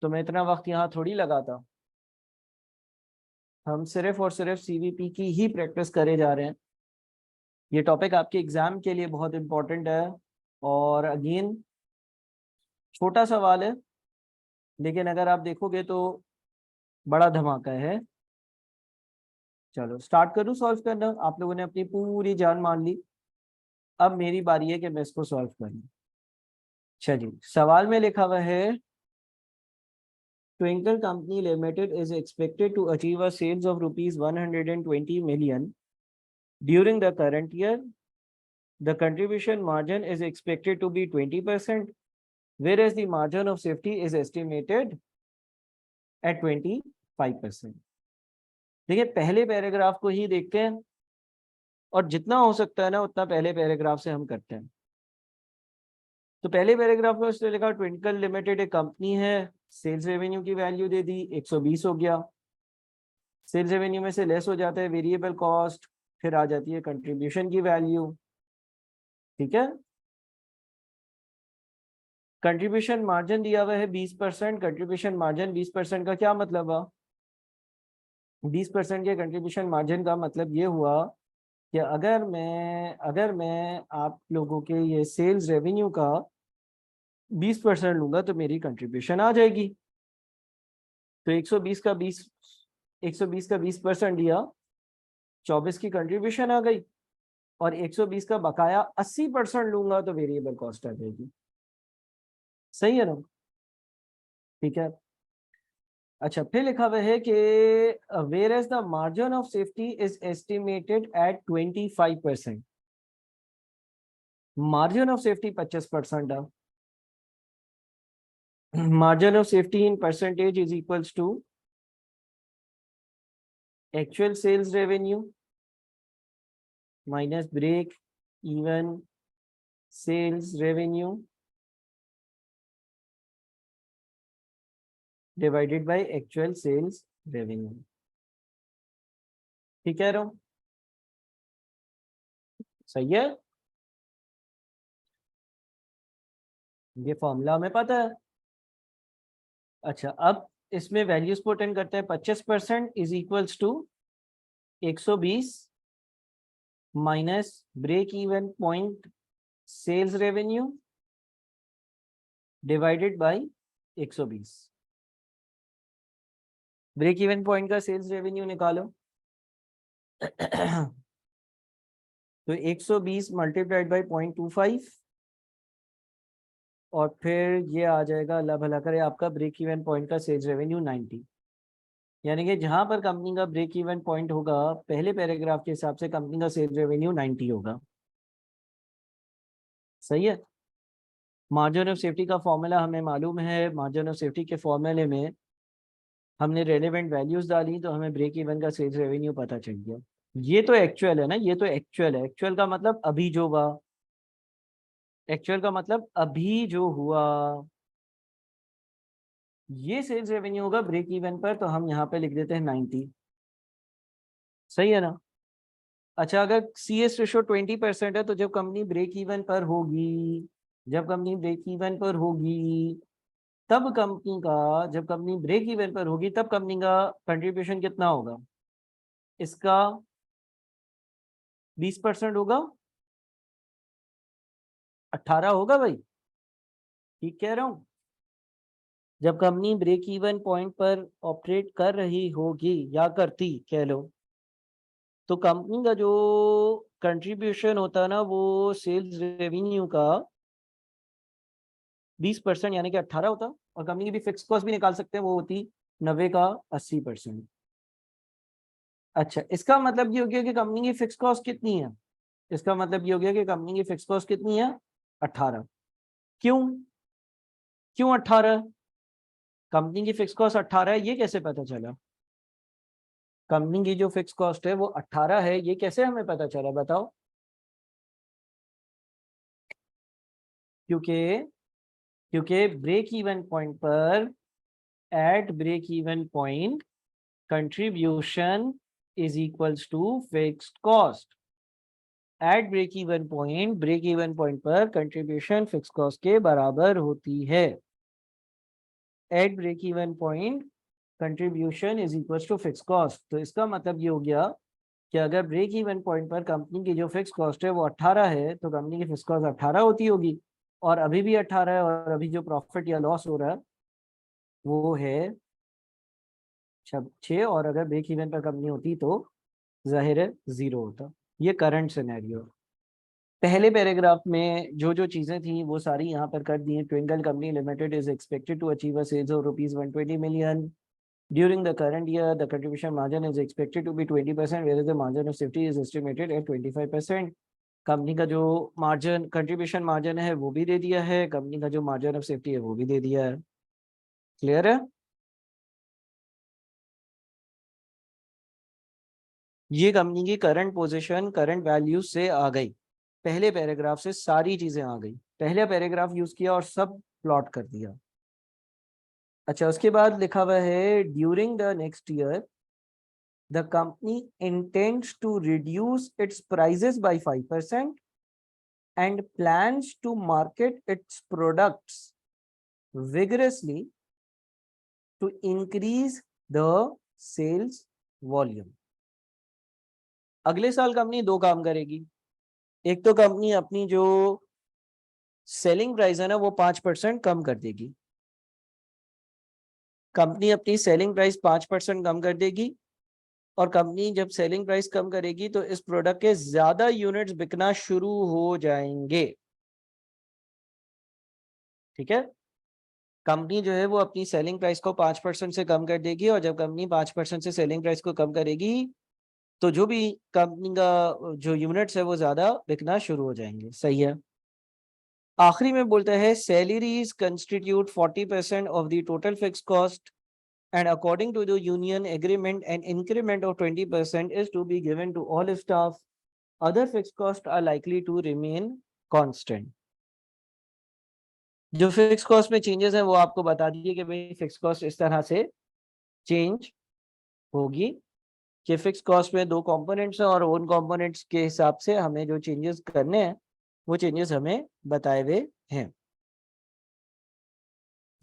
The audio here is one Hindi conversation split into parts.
तो मैं इतना वक्त यहाँ थोड़ी लगाता। हम सिर्फ और सिर्फ सीवीपी की ही प्रैक्टिस करे जा रहे हैं। ये टॉपिक आपके एग्जाम के लिए बहुत इंपॉर्टेंट है। और अगेन छोटा सवाल है, लेकिन अगर आप देखोगे तो बड़ा धमाका है। चलो स्टार्ट करूँ सॉल्व करना। आप लोगों ने अपनी पूरी जान मान ली, अब मेरी बारी है कि मैं इसको सॉल्व करूँ। चलिए, सवाल में लिखा हुआ है Twinkle Company Limited is expected to achieve a sales of rupees 120 million during the current year. The contribution margin is expected to be 20%, whereas the margin of safety is estimated at 25%. देखिए, पहले पैराग्राफ को ही देखते हैं और जितना हो सकता है ना उतना पहले पैराग्राफ से हम करते हैं। तो पहले पैराग्राफ में उसने लिखा ट्विंकल लिमिटेड एक कंपनी है, सेल्स रेवेन्यू की वैल्यू दे दी 120 हो गया। सेल्स रेवेन्यू में से लेस हो जाता है वेरिएबल कॉस्ट, फिर आ जाती है कंट्रीब्यूशन की वैल्यू। ठीक है, कंट्रीब्यूशन मार्जिन दिया हुआ है 20%। कंट्रीब्यूशन मार्जिन 20% का क्या मतलब हुआ? 20% के कंट्रीब्यूशन मार्जिन का मतलब ये हुआ कि अगर मैं आप लोगों के ये सेल्स रेवेन्यू का 20% लूंगा तो मेरी कंट्रीब्यूशन आ जाएगी। तो 120 का 20% दिया, 24 की कंट्रीब्यूशन आ गई, और 120 का बकाया 80% लूंगा तो वेरिएबल कॉस्ट आ जाएगी। सही है ना? ठीक है। अच्छा, फिर लिखा हुआ है कि whereas the margin of safety is estimated at 25%। Margin of safety 25% है। Margin of safety in percentage is equals to actual sales revenue minus break even sales revenue divided by actual sales revenue. ठीक कह रहा हूं? सही है, ये फॉर्मूला हमें पता है। अच्छा, अब इसमें वैल्यूज पुट इन करते हैं। 25% is equals to 120 minus break even point sales revenue divided by 120। Break even point का सेल्स रेवेन्यू निकालो। तो 120 मल्टीप्लाइड बाई 0.25 और फिर ये आ जाएगा, अल्लाह भला करे, आपका ब्रेक इवन पॉइंट का सेल्स रेवेन्यू 90। यानी कि जहां पर कंपनी का ब्रेक इवन पॉइंट होगा, पहले पैराग्राफ के हिसाब से कंपनी का सेल्स रेवेन्यू 90 होगा। सही है। मार्जिन ऑफ सेफ्टी का फॉर्मूला हमें मालूम है। मार्जिन ऑफ सेफ्टी के फॉर्मूले में हमने रेलेवेंट वैल्यूज डाली तो हमें ब्रेक इवन का सेल्स रेवेन्यू पता चल गया। ये तो एक्चुअल है ना, ये तो एक्चुअल है। एक्चुअल का मतलब अभी जो हुआ, एक्चुअल का मतलब अभी जो हुआ, ये सेल्स रेवेन्यू होगा ब्रेक इवन पर, तो हम यहाँ पे लिख देते हैं 90। सही है ना? अच्छा, अगर सी एस रेशो 20% है तो जब कंपनी ब्रेक इवन पर होगी, जब कंपनी ब्रेक इवन पर होगी तब कंपनी का, जब कंपनी ब्रेक इवन पर होगी तब कंपनी का कंट्रीब्यूशन कितना होगा? इसका 20% होगा, 18 होगा भाई। ठीक कह रहा हूँ? जब कंपनी ब्रेक इवन पॉइंट पर ऑपरेट कर रही होगी या करती कह लो, तो कंपनी का जो कंट्रीब्यूशन होता है ना वो सेल्स रेवेन्यू का 20% यानी कि 18 होता, और कंपनी की भी फिक्स कॉस्ट भी निकाल सकते हैं, वो होती 90 का 80%। अच्छा, इसका मतलब ये हो गया कि कंपनी की फिक्स कॉस्ट कितनी है? इसका मतलब ये हो गया कि कंपनी की फिक्स कॉस्ट कितनी है? 18। क्यों? क्यों 18? कंपनी की फिक्स कॉस्ट 18 है, ये कैसे पता चला? कंपनी की जो फिक्स कॉस्ट है वो 18 है, ये कैसे हमें पता चला बताओ? क्योंकि क्योंकि ब्रेक इवन पॉइंट पर, at break even point contribution is equals to fixed cost. At break even point, break even point पर कंट्रीब्यूशन फिक्स कॉस्ट के बराबर होती है। At break even point contribution is equal to fix cost. तो इसका मतलब ये हो गया कि अगर ब्रेक इवन पॉइंट पर कंपनी की जो फिक्स कॉस्ट है वो 18 है, तो कंपनी की फिक्स कॉस्ट 18 होती होगी, और अभी भी 18 है, और अभी जो प्रॉफिट या लॉस हो रहा है वो है 6, और अगर ब्रेक इवन पर कंपनी होती तो जाहिर है 0 होता। ये करंट सिनेरियो। पहले पैराग्राफ में जो जो चीजें थी वो सारी यहाँ पर कर दी हैं। Twinkle Company Limited is expected to achieve a sales of ₹120 million during the current year. The contribution margin is expected to be 20%, whereas the margin of safety is estimated at 25%. Company का जो मार्जिन कंट्रीब्यूशन मार्जिन है वो भी दे दिया है, कंपनी का जो मार्जिन ऑफ सेफ्टी है वो भी दे दिया है। क्लियर है? ये कंपनी की करंट पोजीशन करंट वैल्यू से आ गई, पहले पैराग्राफ से सारी चीजें आ गई। पहले पैराग्राफ यूज किया और सब प्लॉट कर दिया। अच्छा, उसके बाद लिखा हुआ है during the next year the company intends to reduce its prices by 5% and plans to market its products vigorously to increase the sales volume। अगले साल कंपनी दो काम करेगी। एक तो कंपनी अपनी जो सेलिंग प्राइस है ना वो 5% कम कर देगी। कंपनी अपनी सेलिंग प्राइस 5% कम कर देगी, और कंपनी जब सेलिंग प्राइस कम करेगी तो इस प्रोडक्ट के ज्यादा यूनिट्स बिकना शुरू हो जाएंगे। ठीक है, कंपनी जो है वो अपनी सेलिंग प्राइस को 5% से कम कर देगी, और जब कंपनी 5% से सेलिंग प्राइस को कम करेगी तो जो भी कंपनी का जो यूनिट्स है वो ज्यादा बिकना शुरू हो जाएंगे। सही है। आखिरी में बोलता है salaries constitute 40% of the total fix cost and according to the union agreement an increment of 20% is to be given to all staff. Other fixed costs are likely to remain constant. जो फिक्स कॉस्ट में चेंजेस है वो आपको बता दीजिए कि भाई फिक्स कॉस्ट इस तरह से चेंज होगी कि फिक्स कॉस्ट में दो कंपोनेंट्स हैं, और उन कंपोनेंट्स के हिसाब से हमें जो चेंजेस करने हैं वो चेंजेस हमें बताए हुए हैं।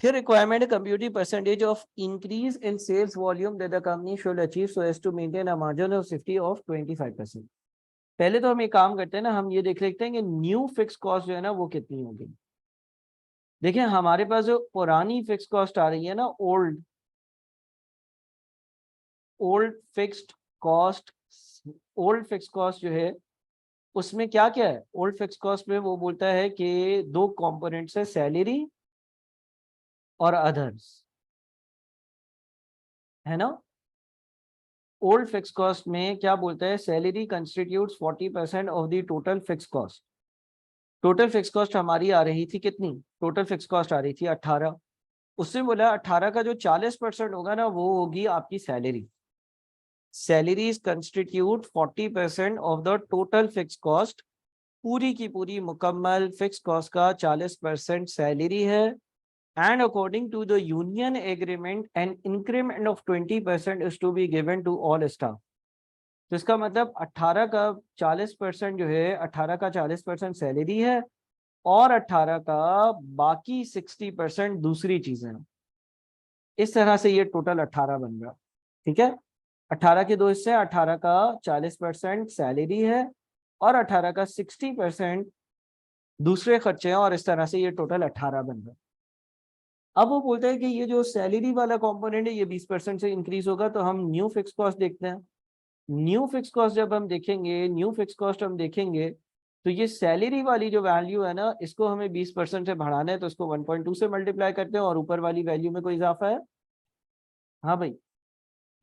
फिर requirement computing percentage of increase in sales volume that the company should achieve so as to maintain a margin of safety of 25%। पहले तो हम एक काम करते हैं ना, हम ये देख लेते हैं कि न्यू फिक्स कॉस्ट जो है ना वो कितनी होगी। देखिए हमारे पास जो पुरानी फिक्स कॉस्ट आ रही है ना, old fixed cost, old fix cost जो है उसमें क्या क्या है। ओल्ड फिक्स कॉस्ट में वो बोलता है कि दो कंपोनेंट्स है, सैलरी और अदर्स, है ना। ओल्ड फिक्स कॉस्ट में क्या बोलता है, salary constitutes 40% of the total fix cost. Total fix cost हमारी आ रही थी कितनी, टोटल फिक्स कॉस्ट आ रही थी 18। उसने बोला 18 का जो 40% होगा ना वो होगी आपकी salary. Salaries constitute 40% of the total fix cost. पूरी की पूरी मुकम्मल फिक्स कॉस्ट का 40% सैलरी है। And according to the union agreement, an increment of 20% is to be given to all staff. तो इसका मतलब 18 का 40% जो है, 18 का 40% सैलरी है, और 18 का बाकी 60% दूसरी चीजें हैं। इस तरह से ये टोटल 18 बन रहा। ठीक है, 18 के दो हिस्से, 18 का 40% सैलरी है और 18 का 60% दूसरे खर्चे हैं, और इस तरह से ये टोटल 18 बन रहा। अब वो बोलते हैं कि ये जो सैलरी वाला कंपोनेंट है ये 20% से इंक्रीज होगा, तो हम न्यू फिक्स कॉस्ट देखते हैं। न्यू फिक्स कॉस्ट जब हम देखेंगे, न्यू फिक्स कॉस्ट हम देखेंगे तो ये सैलरी वाली जो वैल्यू है ना, इसको हमें 20% से बढ़ाना है, तो इसको 1.2 से मल्टीप्लाई करते हैं, और ऊपर वाली वैल्यू में कोई इजाफा है। हाँ भाई,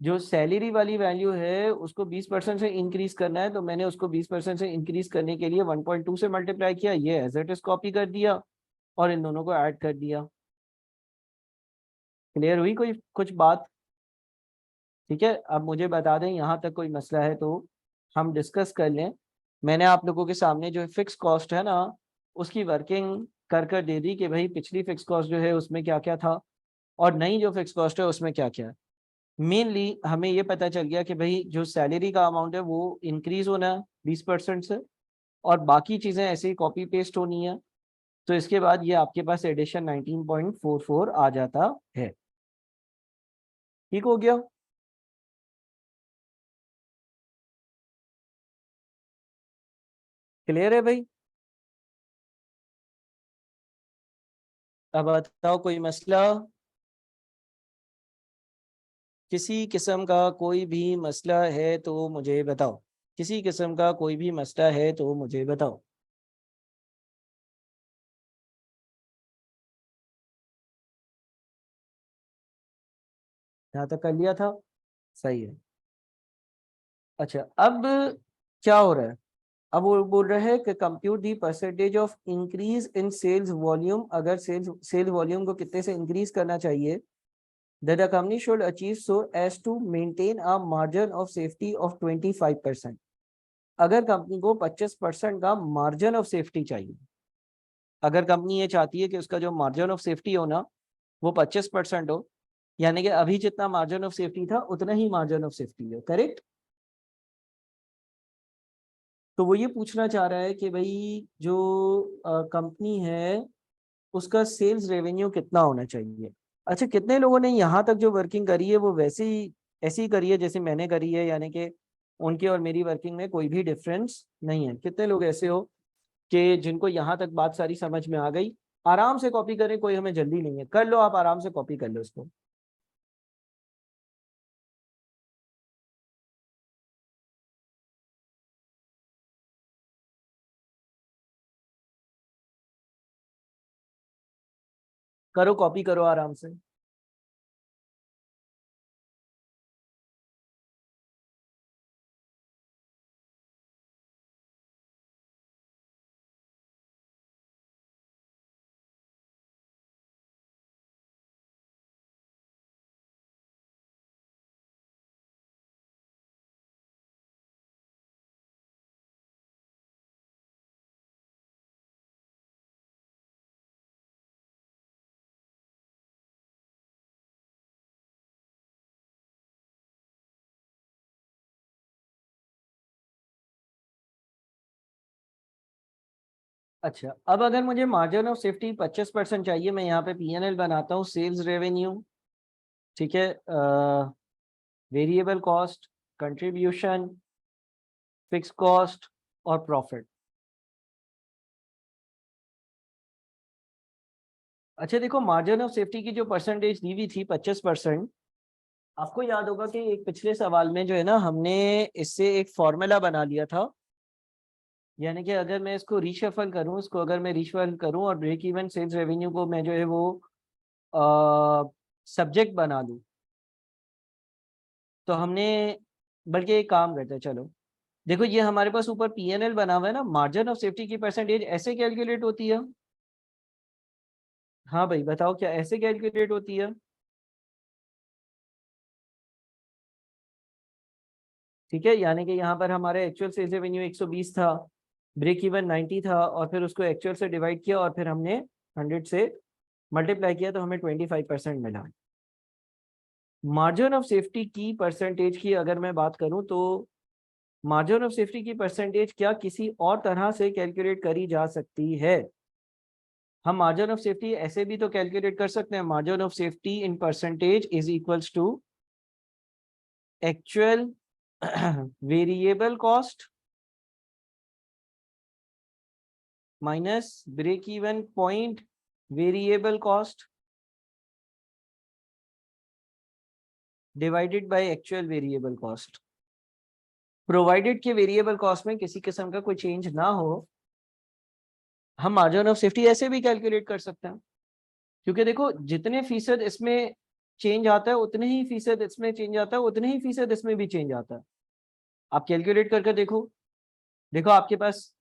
जो सैलरी वाली वैल्यू है उसको 20% से इंक्रीज करना है, तो मैंने उसको 20% से इंक्रीज करने के लिए 1.2 से मल्टीप्लाई किया, ये एज इट इज कॉपी कर दिया और इन दोनों को ऐड कर दिया। क्लियर हुई कोई कुछ बात? ठीक है, अब मुझे बता दें यहाँ तक कोई मसला है तो हम डिस्कस कर लें। मैंने आप लोगों के सामने जो फिक्स कॉस्ट है ना उसकी वर्किंग कर कर दे दी कि भाई पिछली फिक्स कॉस्ट जो है उसमें क्या क्या था और नई जो फिक्स कॉस्ट है उसमें क्या क्या है। मेनली हमें ये पता चल गया कि भाई जो सैलरी का अमाउंट है वो इंक्रीज होना है 20% से, और बाकी चीज़ें ऐसे ही कॉपी पेस्ट होनी है। तो इसके बाद ये आपके पास एडिशन 19.44 आ जाता है। ठीक हो गया। क्लियर है भाई? अब बताओ कोई मसला, किसी किस्म का कोई भी मसला है तो मुझे बताओ, किसी किस्म का कोई भी मसला है तो मुझे बताओ। यहाँ तक कर लिया था, सही है। अच्छा, अब क्या हो रहा है? अब वो बोल रहे हैं कि compute the percentage of increase in sales volume, अगर सेल्स वॉल्यूम को कितने से इंक्रीज करना चाहिए, that the company should achieve so as to maintain a margin of safety of 25%। अगर कंपनी को 25% का मार्जिन ऑफ सेफ्टी चाहिए, अगर कंपनी ये चाहती है कि उसका जो मार्जिन ऑफ सेफ्टी हो ना वो 25% हो, यानी कि अभी जितना मार्जिन ऑफ सेफ्टी था उतना ही मार्जिन ऑफ सेफ्टी है, करेक्ट? तो वो ये पूछना चाह रहा है कि भाई जो कंपनी है उसका सेल्स रेवेन्यू कितना होना चाहिए। अच्छा, कितने लोगों ने यहाँ तक जो वर्किंग करी है वो वैसे ही ऐसी ही करी है जैसे मैंने करी है, यानी कि उनके और मेरी वर्किंग में कोई भी डिफरेंस नहीं है? कितने लोग ऐसे हो कि जिनको यहाँ तक बात सारी समझ में आ गई? आराम से कॉपी करें, कोई हमें जल्दी नहीं है, कर लो आप, आराम से कॉपी कर लो इसको। करो, कॉपी करो आराम से। अच्छा, अब अगर मुझे मार्जिन ऑफ सेफ्टी 25% चाहिए, मैं यहाँ पे पीएनएल बनाता हूँ, सेल्स रेवेन्यू, ठीक है, variable cost, contribution, fix cost और प्रॉफिट। अच्छा देखो, मार्जिन ऑफ सेफ्टी की जो परसेंटेज दी हुई थी 25%, आपको याद होगा कि एक पिछले सवाल में जो है ना हमने इससे एक फॉर्मूला बना लिया था, यानी कि अगर मैं इसको रीशफल करूं, इसको अगर मैं रीशफल करूं और ब्रेक इवन सेल्स रेवेन्यू को मैं जो है वो सब्जेक्ट बना लूं, तो हमने, बल्कि एक काम करते हैं, चलो देखो ये हमारे पास ऊपर पीएनएल बना हुआ है ना, मार्जिन ऑफ सेफ्टी की परसेंटेज ऐसे कैलकुलेट होती है। हाँ भाई बताओ, क्या ऐसे कैलकुलेट होती है? ठीक है, यानी कि यहाँ पर हमारे एक्चुअल सेल्स रेवेन्यू 120 था, ब्रेक इवन 90 था, और फिर उसको एक्चुअल से डिवाइड किया और फिर हमने 100 से मल्टीप्लाई किया तो हमें 25% मिला। मार्जिन ऑफ सेफ्टी की परसेंटेज की अगर मैं बात करूं तो मार्जिन ऑफ सेफ्टी की परसेंटेज क्या किसी और तरह से कैलकुलेट करी जा सकती है? हम मार्जिन ऑफ सेफ्टी ऐसे भी तो कैलकुलेट कर सकते हैं, margin of safety in percentage is equals to actual variable cost minus break even point variable cost divided by actual variable cost. Provided के वेरिएबल कॉस्ट में किसी किस्म का कोई चेंज ना हो, हम मार्जिन ऑफ सेफ्टी ऐसे भी कैलकुलेट कर सकते हैं, क्योंकि देखो जितने फीसद इसमें चेंज आता है उतने ही फीसद इसमें चेंज आता है, उतने ही फीसद इसमें भी चेंज आता है। आप कैलकुलेट करके देखो, देखो आपके पास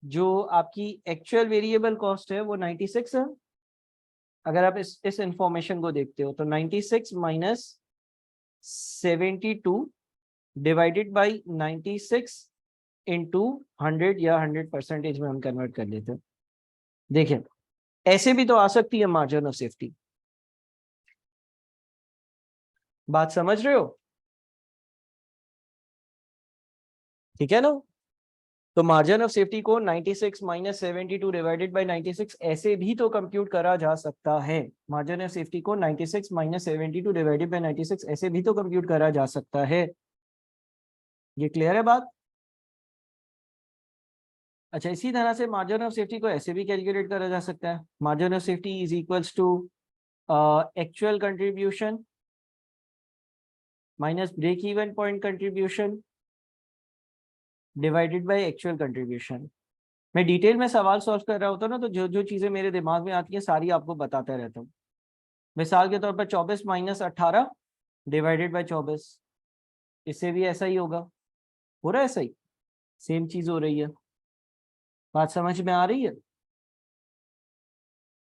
जो आपकी एक्चुअल वेरिएबल कॉस्ट है वो 96 है। अगर आप इस इंफॉर्मेशन को देखते हो तो 96 माइनस 72 डिवाइडेड बाई 96 इंटू 100, या 100% में हम कन्वर्ट कर लेते हैं। देखिए ऐसे भी तो आ सकती है मार्जिन ऑफ सेफ्टी, बात समझ रहे हो? ठीक है ना? तो मार्जिन ऑफ सेफ्टी को 96 माइनस 72 डिवाइडेड बाई 96 ऐसे भी तो कंप्यूट करा जा सकता है। मार्जिन ऑफ सेफ्टी को 96 माइनस 72 डिवाइडेड बाई 96 ऐसे भी तो कंप्यूट करा जा सकता है। ये क्लियर है बात? अच्छा, इसी तरह से मार्जिन ऑफ सेफ्टी को ऐसे भी कैलकुलेट करा जा सकता है। Margin of safety is equals to actual contribution minus break even point contribution divided by actual contribution. मैं डिटेल में सवाल सॉल्व कर रहा होता हूँ ना, तो जो जो चीजें मेरे दिमाग में आती हैं सारी आपको बताता रहता हूँ। मिसाल के तौर पर 24 माइनस 18 डिवाइडेड बाय 24, इससे भी ऐसा ही होगा। हो रहा है सही, सेम चीज हो रही है। बात समझ में आ रही है?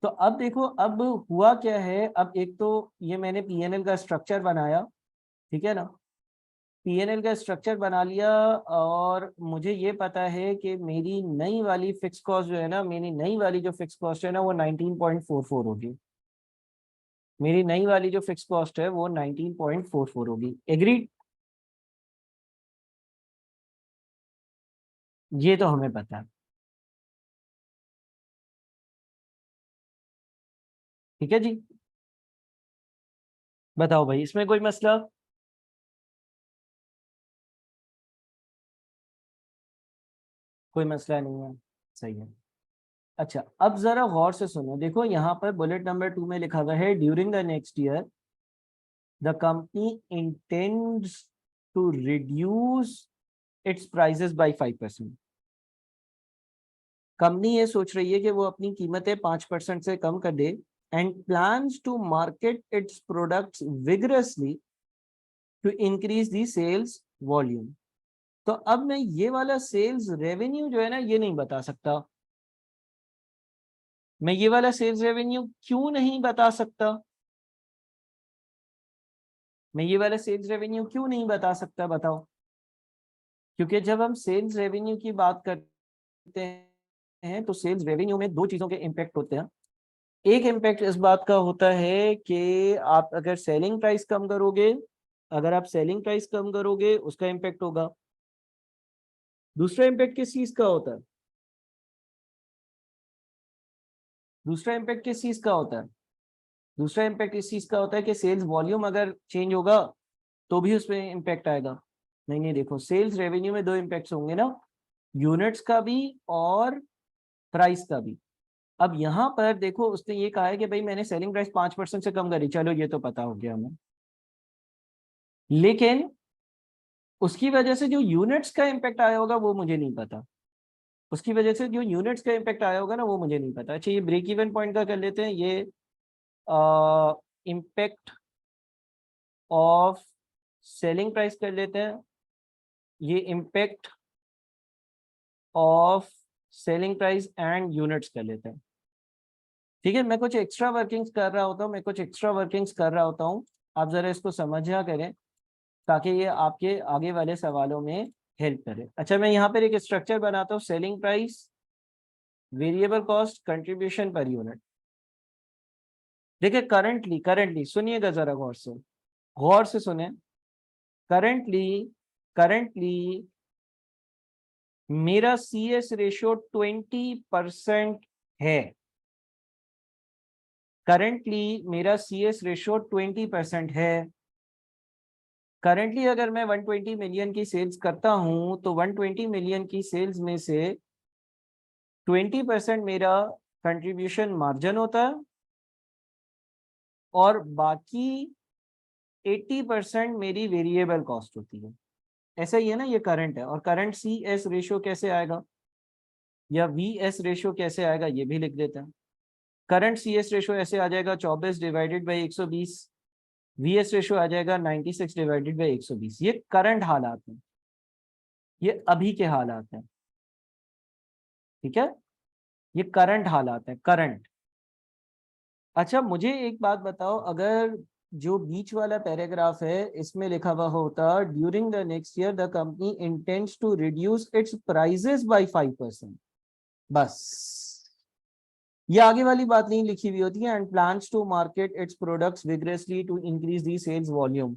तो अब देखो, अब हुआ क्या है। अब एक तो ये मैंने पीएनएल का स्ट्रक्चर बनाया, ठीक है ना। पीएनएल का स्ट्रक्चर बना लिया और मुझे ये पता है कि मेरी नई वाली फिक्स कॉस्ट जो है ना, मेरी नई वाली जो फिक्स कॉस्ट है ना, वो 19.44 होगी। मेरी नई वाली जो फिक्स कॉस्ट है वो 19.44 होगी। एग्रीड? ये तो हमें पता है, ठीक है जी। बताओ भाई, इसमें कोई मसला? कोई मसला नहीं है, सही है। अच्छा, अब जरा गौर से सुनो। देखो यहाँ पर बुलेट नंबर 2 में लिखा हुआ है, during the next year the company intends to reduce its prices by 5%। Company ये सोच रही है कि वो अपनी कीमतें 5% से कम कर दे, and plans to market its products vigorously to increase the sales volume. तो अब मैं ये वाला सेल्स रेवेन्यू जो है ना, ये नहीं बता सकता। मैं ये वाला सेल्स रेवेन्यू क्यों नहीं बता सकता? मैं ये वाला सेल्स रेवेन्यू क्यों नहीं बता सकता, बताओ? क्योंकि जब हम सेल्स रेवेन्यू की बात करते हैं तो सेल्स रेवेन्यू में दो चीजों के इम्पैक्ट होते हैं। एक इम्पैक्ट इस बात का होता है कि आप अगर सेलिंग प्राइस कम करोगे, अगर आप सेलिंग प्राइस कम करोगे उसका इम्पैक्ट होगा। दूसरा इम्पैक्ट किस चीज का होता है? दूसरा इम्पैक्ट किस चीज का होता है? दूसरा इम्पैक्ट इस चीज का होता है कि सेल्स वॉल्यूम अगर चेंज होगा तो भी उसमें इम्पैक्ट आएगा। नहीं नहीं, देखो, सेल्स रेवेन्यू में दो इम्पैक्ट्स होंगे ना, यूनिट्स का भी और प्राइस का भी। अब यहाँ पर देखो, उसने ये कहा है कि भाई मैंने सेलिंग प्राइस 5% से कम करी, चलो ये तो पता हो गया हमें। लेकिन उसकी वजह से जो यूनिट्स का इम्पैक्ट आया होगा वो मुझे नहीं पता। उसकी वजह से जो यूनिट्स का इम्पैक्ट आया होगा ना, वो मुझे नहीं पता। अच्छा, ये ब्रेक इवन पॉइंट का कर लेते हैं। ये इम्पैक्ट ऑफ सेलिंग प्राइस कर लेते हैं। ये impact of selling price and units कर लेते हैं। ठीक है, मैं कुछ एक्स्ट्रा वर्किंग्स कर रहा होता हूँ, मैं कुछ एक्स्ट्रा वर्किंग्स कर रहा होता हूँ। आप जरा इसको समझा करें ताकि ये आपके आगे वाले सवालों में हेल्प करे। अच्छा, मैं यहाँ पर एक स्ट्रक्चर बनाता हूँ, selling price, variable cost, contribution per unit. देखिए, करंटली करंटली सुनिएगा जरा गौर से सुने। करंटली करंटली मेरा सी एस रेशियो 20% है। करंटली मेरा सी एस रेशियो 20% है। करंटली अगर मैं 120 मिलियन की सेल्स करता हूं तो 120 मिलियन की सेल्स में से 20% मेरा कंट्रीब्यूशन मार्जिन होता है और बाकी 80% मेरी वेरिएबल कॉस्ट होती है। ऐसा ही है ना, ये करंट है। और करंट सी एस रेशियो कैसे आएगा या वी एस रेशियो कैसे आएगा, ये भी लिख देते हैं। करंट सी एस रेशियो ऐसे आ जाएगा 24 divided by 120। V S ratio आ जाएगा 96 डिवाइडेड बाई 120। ये करंट हालात हैं, ये अभी के हालात हैं, ठीक है। ये करंट हालात हैं, करंट। अच्छा, मुझे एक बात बताओ, अगर जो बीच वाला पैराग्राफ है इसमें लिखा हुआ होता during the next year the company intends to reduce its prices by 5%, बस ये आगे वाली बात नहीं लिखी हुई होती है। And plans to market its products vigorously to increase the sales volume,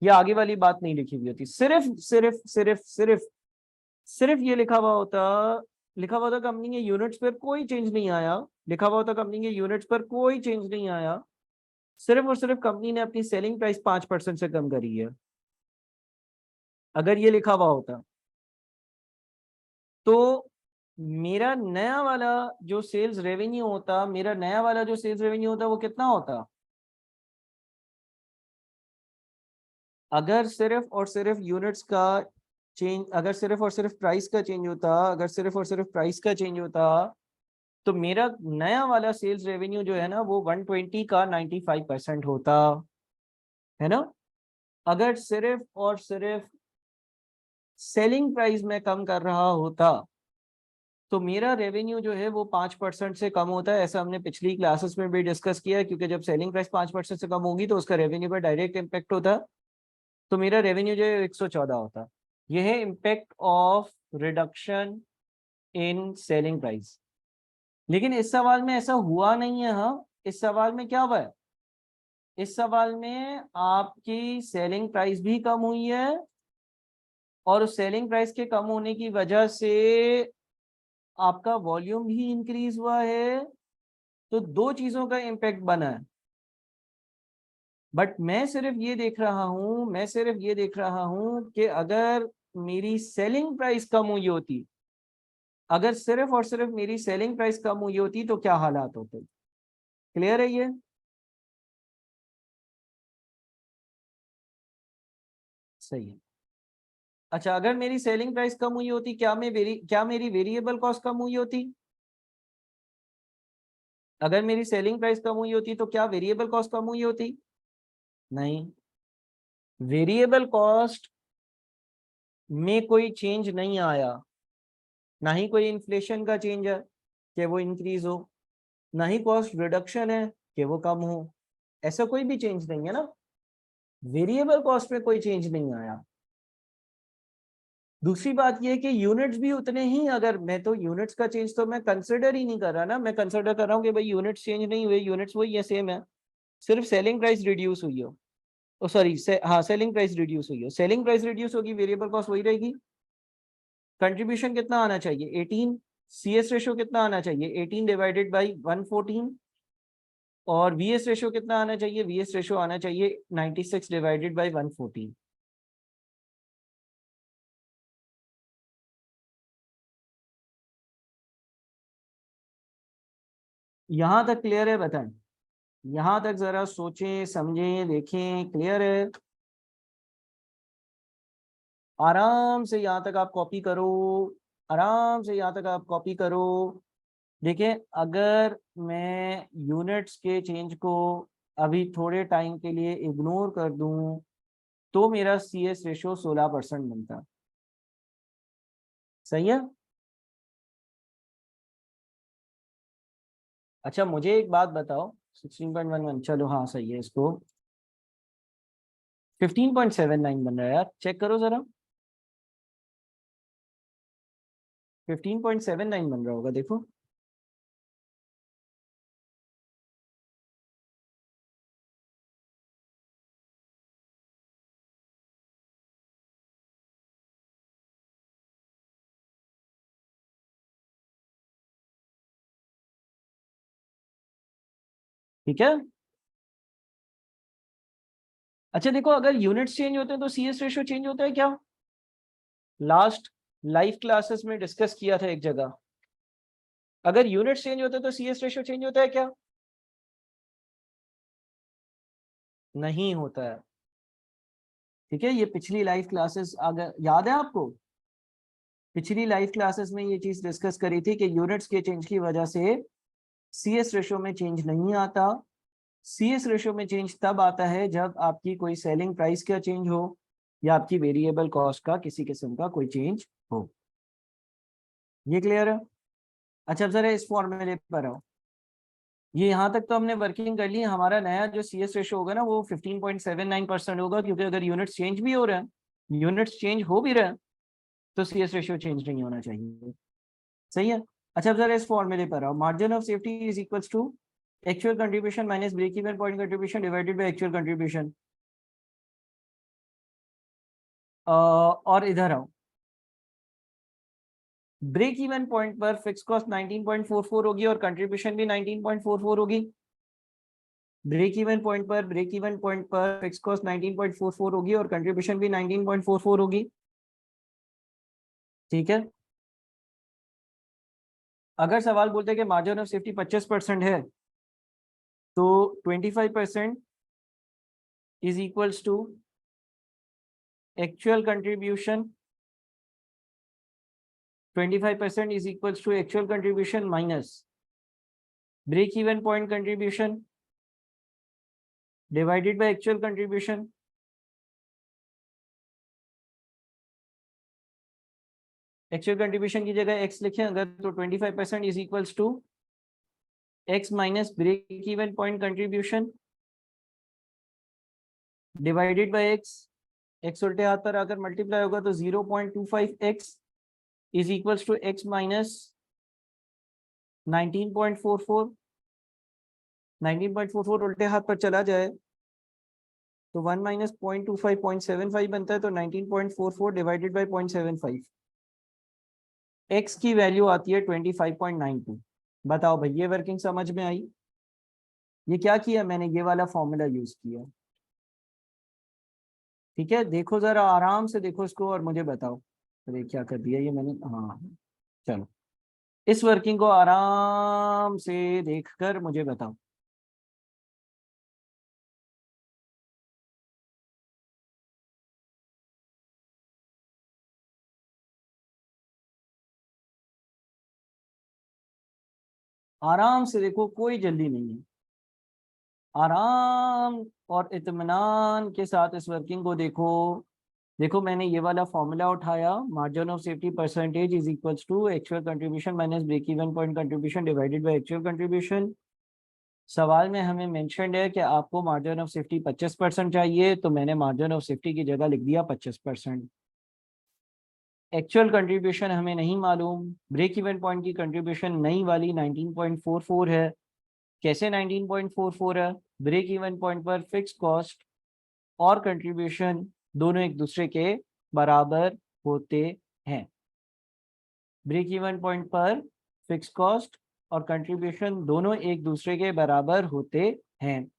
ये आगे वाली बात नहीं लिखी हुई होती। सिर्फ सिर्फ सिर्फ सिर्फ सिर्फ ये लिखा हुआ होता कंपनी के यूनिट्स पर कोई चेंज नहीं आया, लिखा हुआ होता कंपनी के यूनिट्स पर कोई चेंज नहीं आया, सिर्फ और सिर्फ कंपनी ने अपनी सेलिंग प्राइस 5% से कम करी है। अगर ये लिखा हुआ होता तो मेरा नया वाला जो सेल्स रेवेन्यू होता वो कितना होता? अगर सिर्फ और सिर्फ यूनिट्स का चेंज, अगर सिर्फ और सिर्फ प्राइस का चेंज होता, अगर सिर्फ और सिर्फ प्राइस का चेंज होता, तो मेरा नया वाला सेल्स रेवेन्यू जो है ना वो 120 का 95% होता, है ना। अगर सिर्फ और सिर्फ सेलिंग प्राइस में कम कर रहा होता तो मेरा रेवेन्यू जो है वो 5% से कम होता है। ऐसा हमने पिछली क्लासेस में भी डिस्कस किया है, क्योंकि जब सेलिंग प्राइस 5% से कम होगी तो उसका रेवेन्यू पर डायरेक्ट इम्पैक्ट होता है। तो मेरा रेवेन्यू जो है 114 होता। यह है impact of reduction in selling price. लेकिन इस सवाल में ऐसा हुआ नहीं है। हाँ, इस सवाल में क्या हुआ है? इस सवाल में आपकी सेलिंग प्राइस भी कम हुई है और उस सेलिंग प्राइस के कम होने की वजह से आपका वॉल्यूम भी इंक्रीज हुआ है। तो दो चीजों का इम्पैक्ट बना है। बट मैं सिर्फ ये देख रहा हूं कि अगर मेरी सेलिंग प्राइस कम हुई होती, अगर सिर्फ और सिर्फ मेरी सेलिंग प्राइस कम हुई होती तो क्या हालात होते। क्लियर है ये? सही है। अच्छा, अगर मेरी सेलिंग प्राइस कम हुई होती, क्या मेरी वेरिएबल कॉस्ट कम हुई होती? अगर मेरी सेलिंग प्राइस कम हुई होती तो क्या वेरिएबल कॉस्ट कम हुई होती? नहीं, वेरिएबल कॉस्ट में कोई चेंज नहीं आया। ना ही कोई इन्फ्लेशन का चेंज है कि वो इंक्रीज हो, ना ही कॉस्ट रिडक्शन है कि वो कम हो। ऐसा कोई भी चेंज नहीं है ना, वेरिएबल कॉस्ट में कोई चेंज नहीं आया। दूसरी बात यह है कि यूनिट्स भी उतने ही, अगर मैं तो यूनिट्स का चेंज तो मैं कंसिडर ही नहीं कर रहा ना, मैं कंसिडर कर रहा हूँ कि भाई यूनिट्स चेंज नहीं हुए, यूनिट्स वही है, सेम है, सिर्फ सेलिंग प्राइस रिड्यूस हुई हो। ओ सॉरी, हाँ, सेलिंग प्राइस रिड्यूस हुई हो, सेलिंग प्राइस रिड्यूस होगी, वेरिएबल कॉस्ट वही रहेगी। कंट्रीब्यूशन कितना आना चाहिए? 18। सीएस रेशो कितना आना चाहिए? 18 डिवाइडेड बाई 114। और वीएस रेशो कितना आना चाहिए? वीएस रेशो आना चाहिए 96 डिवाइडेड बाई 114। यहां तक क्लियर है? बताएं, यहां तक जरा सोचें, समझें, देखें, क्लियर है? आराम से यहां तक आप कॉपी करो, आराम से यहां तक आप कॉपी करो। देखिए, अगर मैं यूनिट्स के चेंज को अभी थोड़े टाइम के लिए इग्नोर कर दूं तो मेरा सीएस रेशो 16% बनता। सही है? अच्छा, मुझे एक बात बताओ, 16.11, चलो हाँ सही है, इसको 15.79 बन रहा है यार, चेक करो जरा। 15.79 बन रहा होगा, देखो। ठीक है। अच्छा देखो, अगर यूनिट्स चेंज होते हैं तो सीएस रेशो चेंज होता है क्या? लास्ट लाइव क्लासेस में डिस्कस किया था एक जगह। अगर यूनिट्स चेंज होते हैं तो सीएस रेशो चेंज होता है क्या? नहीं होता है। ठीक है, ये पिछली लाइव क्लासेस अगर याद है आपको, पिछली लाइव क्लासेस में ये चीज डिस्कस करी थी कि यूनिट्स के चेंज की वजह से सीएस रेशो में चेंज नहीं आता। सीएस रेशो में चेंज तब आता है जब आपकी कोई सेलिंग प्राइस का चेंज हो या आपकी वेरिएबल कॉस्ट का किसी किस्म का कोई चेंज हो। ये क्लियर है? अच्छा, अब जरा इस फॉर्मूले पर आओ। ये यहाँ तक तो हमने वर्किंग कर ली। हमारा नया जो सीएस रेशो होगा ना वो 15.79% होगा, क्योंकि अगर यूनिट्स चेंज भी हो रहे हैं, यूनिट्स चेंज हो भी रहे हैं, तो सीएस रेशियो चेंज नहीं होना चाहिए। सही है? अच्छा, अब जरा इस फॉर्मूले पर आओ। Margin of safety is equals to actual contribution minus break even point contribution divided by actual contribution. और इधर आओ, ब्रेक इवन पॉइंट पर फिक्स कॉस्ट 19.44 होगी और कंट्रीब्यूशन भी 19.44 होगी। ब्रेक इवन पॉइंट पर फिक्स कॉस्ट 19.44 होगी और कंट्रीब्यूशन भी 19.44 होगी। ठीक है। अगर सवाल बोलते हैं कि मार्जिन ऑफ सेफ्टी 25% है तो 25% is equals to actual contribution, 25% is equals to actual contribution minus break even point contribution divided by actual contribution. Actual contribution की जगह x लिखें अगर तो 25% is equals to x minus break even point contribution divided by x उल्टे हाथ पर आकर मल्टीप्लाई होगा तो 0.25x is equals to x minus 19.44। 19.44 उल्टे हाथ पर चला जाए तो 1 माइनस 0.25 0.75 बनता है, तो 19.44 डिवाइडेड बाई 0.75। x की वैल्यू आती है 25.92। बताओ भाई ये वर्किंग समझ में आई? ये क्या किया मैंने, ये वाला फॉर्मूला यूज किया। ठीक है, देखो जरा आराम से देखो इसको और मुझे बताओ। अरे क्या कर दिया ये मैंने, हाँ चलो इस वर्किंग को आराम से देखकर मुझे बताओ। आराम से देखो, कोई जल्दी नहीं है। आराम और इत्मीनान के साथ इस वर्किंग को देखो। देखो मैंने ये वाला फॉर्मूला उठाया, margin of safety percentage is equals to actual contribution minus break even point contribution divided by actual contribution. सवाल में हमें मेंशन्ड है कि आपको मार्जिन ऑफ सेफ्टी 25% चाहिए, तो मैंने मार्जिन ऑफ सेफ्टी की जगह लिख दिया 25%। एक्चुअल कंट्रीब्यूशन हमें नहीं मालूम, ब्रेक इवन पॉइंट की कंट्रीब्यूशन नई वाली 19.44 है। कैसे 19.44 है? ब्रेक इवन पॉइंट पर फिक्स कॉस्ट और कंट्रीब्यूशन दोनों एक दूसरे के बराबर होते हैं। ब्रेक इवन पॉइंट पर फिक्स कॉस्ट और कंट्रीब्यूशन दोनों एक दूसरे के बराबर होते हैं।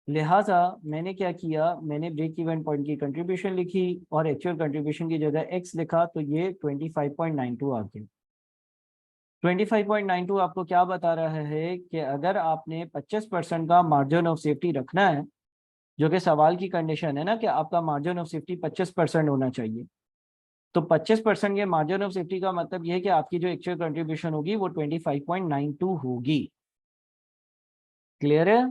लिहाजा मैंने क्या किया, मैंने ब्रेक इवन पॉइंट की कंट्रीब्यूशन लिखी और एक्चुअल कंट्रीब्यूशन की जगह x लिखा, तो ये 25.92 आ गया। 25.92 आपको क्या बता रहा है कि अगर आपने 25% का मार्जिन ऑफ सेफ्टी रखना है, जो कि सवाल की कंडीशन है ना कि आपका मार्जिन ऑफ सेफ्टी 25% होना चाहिए, तो 25% के मार्जिन ऑफ सेफ्टी का मतलब यह है कि आपकी जो एक्चुअल कंट्रीब्यूशन होगी वो 25.92 होगी। क्लियर है?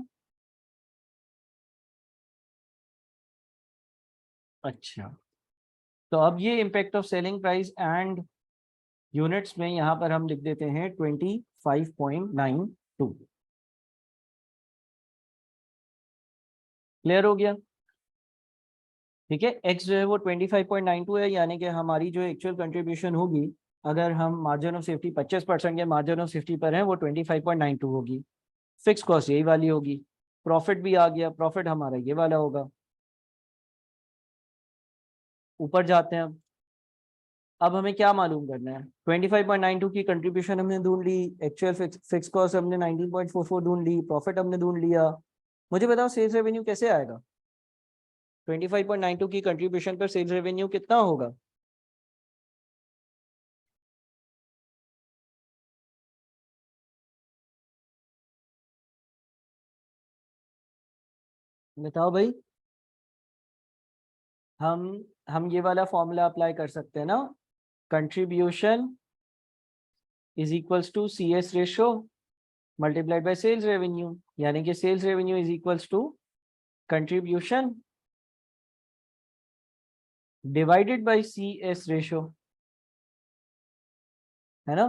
अच्छा, तो अब ये impact of selling price and units में यहाँ पर हम लिख देते हैं 25.92। क्लियर हो गया? ठीक है, x जो है वो 25.92 है, यानी कि हमारी जो एक्चुअल कंट्रीब्यूशन होगी, अगर हम मार्जिन ऑफ सेफ्टी 25% के मार्जिन ऑफ सेफ्टी पर हैं, वो 25.92 होगी। फिक्स कॉस्ट यही वाली होगी। प्रॉफिट भी आ गया, प्रॉफिट हमारा ये वाला होगा। ऊपर जाते हैं। अब हमें क्या मालूम करना है? 25.92 की कंट्रीब्यूशन हमने ढूंढ ली, एक्चुअल फिक्स कॉस्ट हमने 19.44 ढूंढ ली, प्रॉफिट हमने ढूंढ लिया। मुझे बताओ सेल्स रेवेन्यू कैसे आएगा? 25.92 की कंट्रीब्यूशन पर सेल्स रेवेन्यू कितना होगा? बताओ भाई। हम ये वाला फॉर्मूला अप्लाई कर सकते हैं ना, contribution is equals to C S ratio multiplied by sales revenue, यानी कि sales revenue is equals to contribution divided by C S ratio, है ना?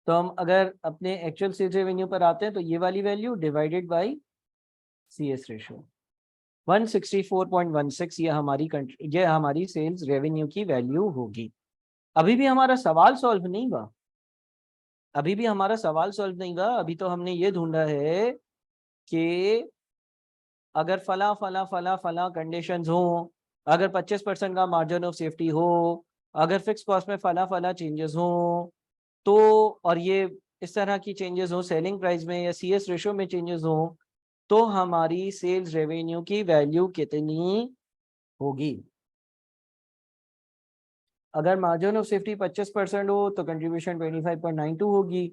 तो हम अगर अपने एक्चुअल सेल्स रेवेन्यू पर आते हैं तो ये वाली value divided by C S ratio 164.16, ये हमारी सेल्स रेवेन्यू की वैल्यू होगी। अभी भी हमारा सवाल सॉल्व नहीं हुआ, अभी भी हमारा सवाल सॉल्व नहीं हुआ। अभी तो हमने ये ढूंढा है कि अगर फला फला फला फला कंडीशंस हो, अगर 25% का मार्जिन ऑफ सेफ्टी हो, अगर फिक्स कॉस्ट में फला फला चेंजेस हो तो, और ये इस तरह की चेंजेस हो सेलिंग प्राइस में या CS रेशो में चेंजेस हो, तो हमारी सेल्स रेवेन्यू की वैल्यू कितनी होगी? अगर मार्जिन ऑफ सेफ्टी 25% हो तो कंट्रीब्यूशन 25.92 होगी।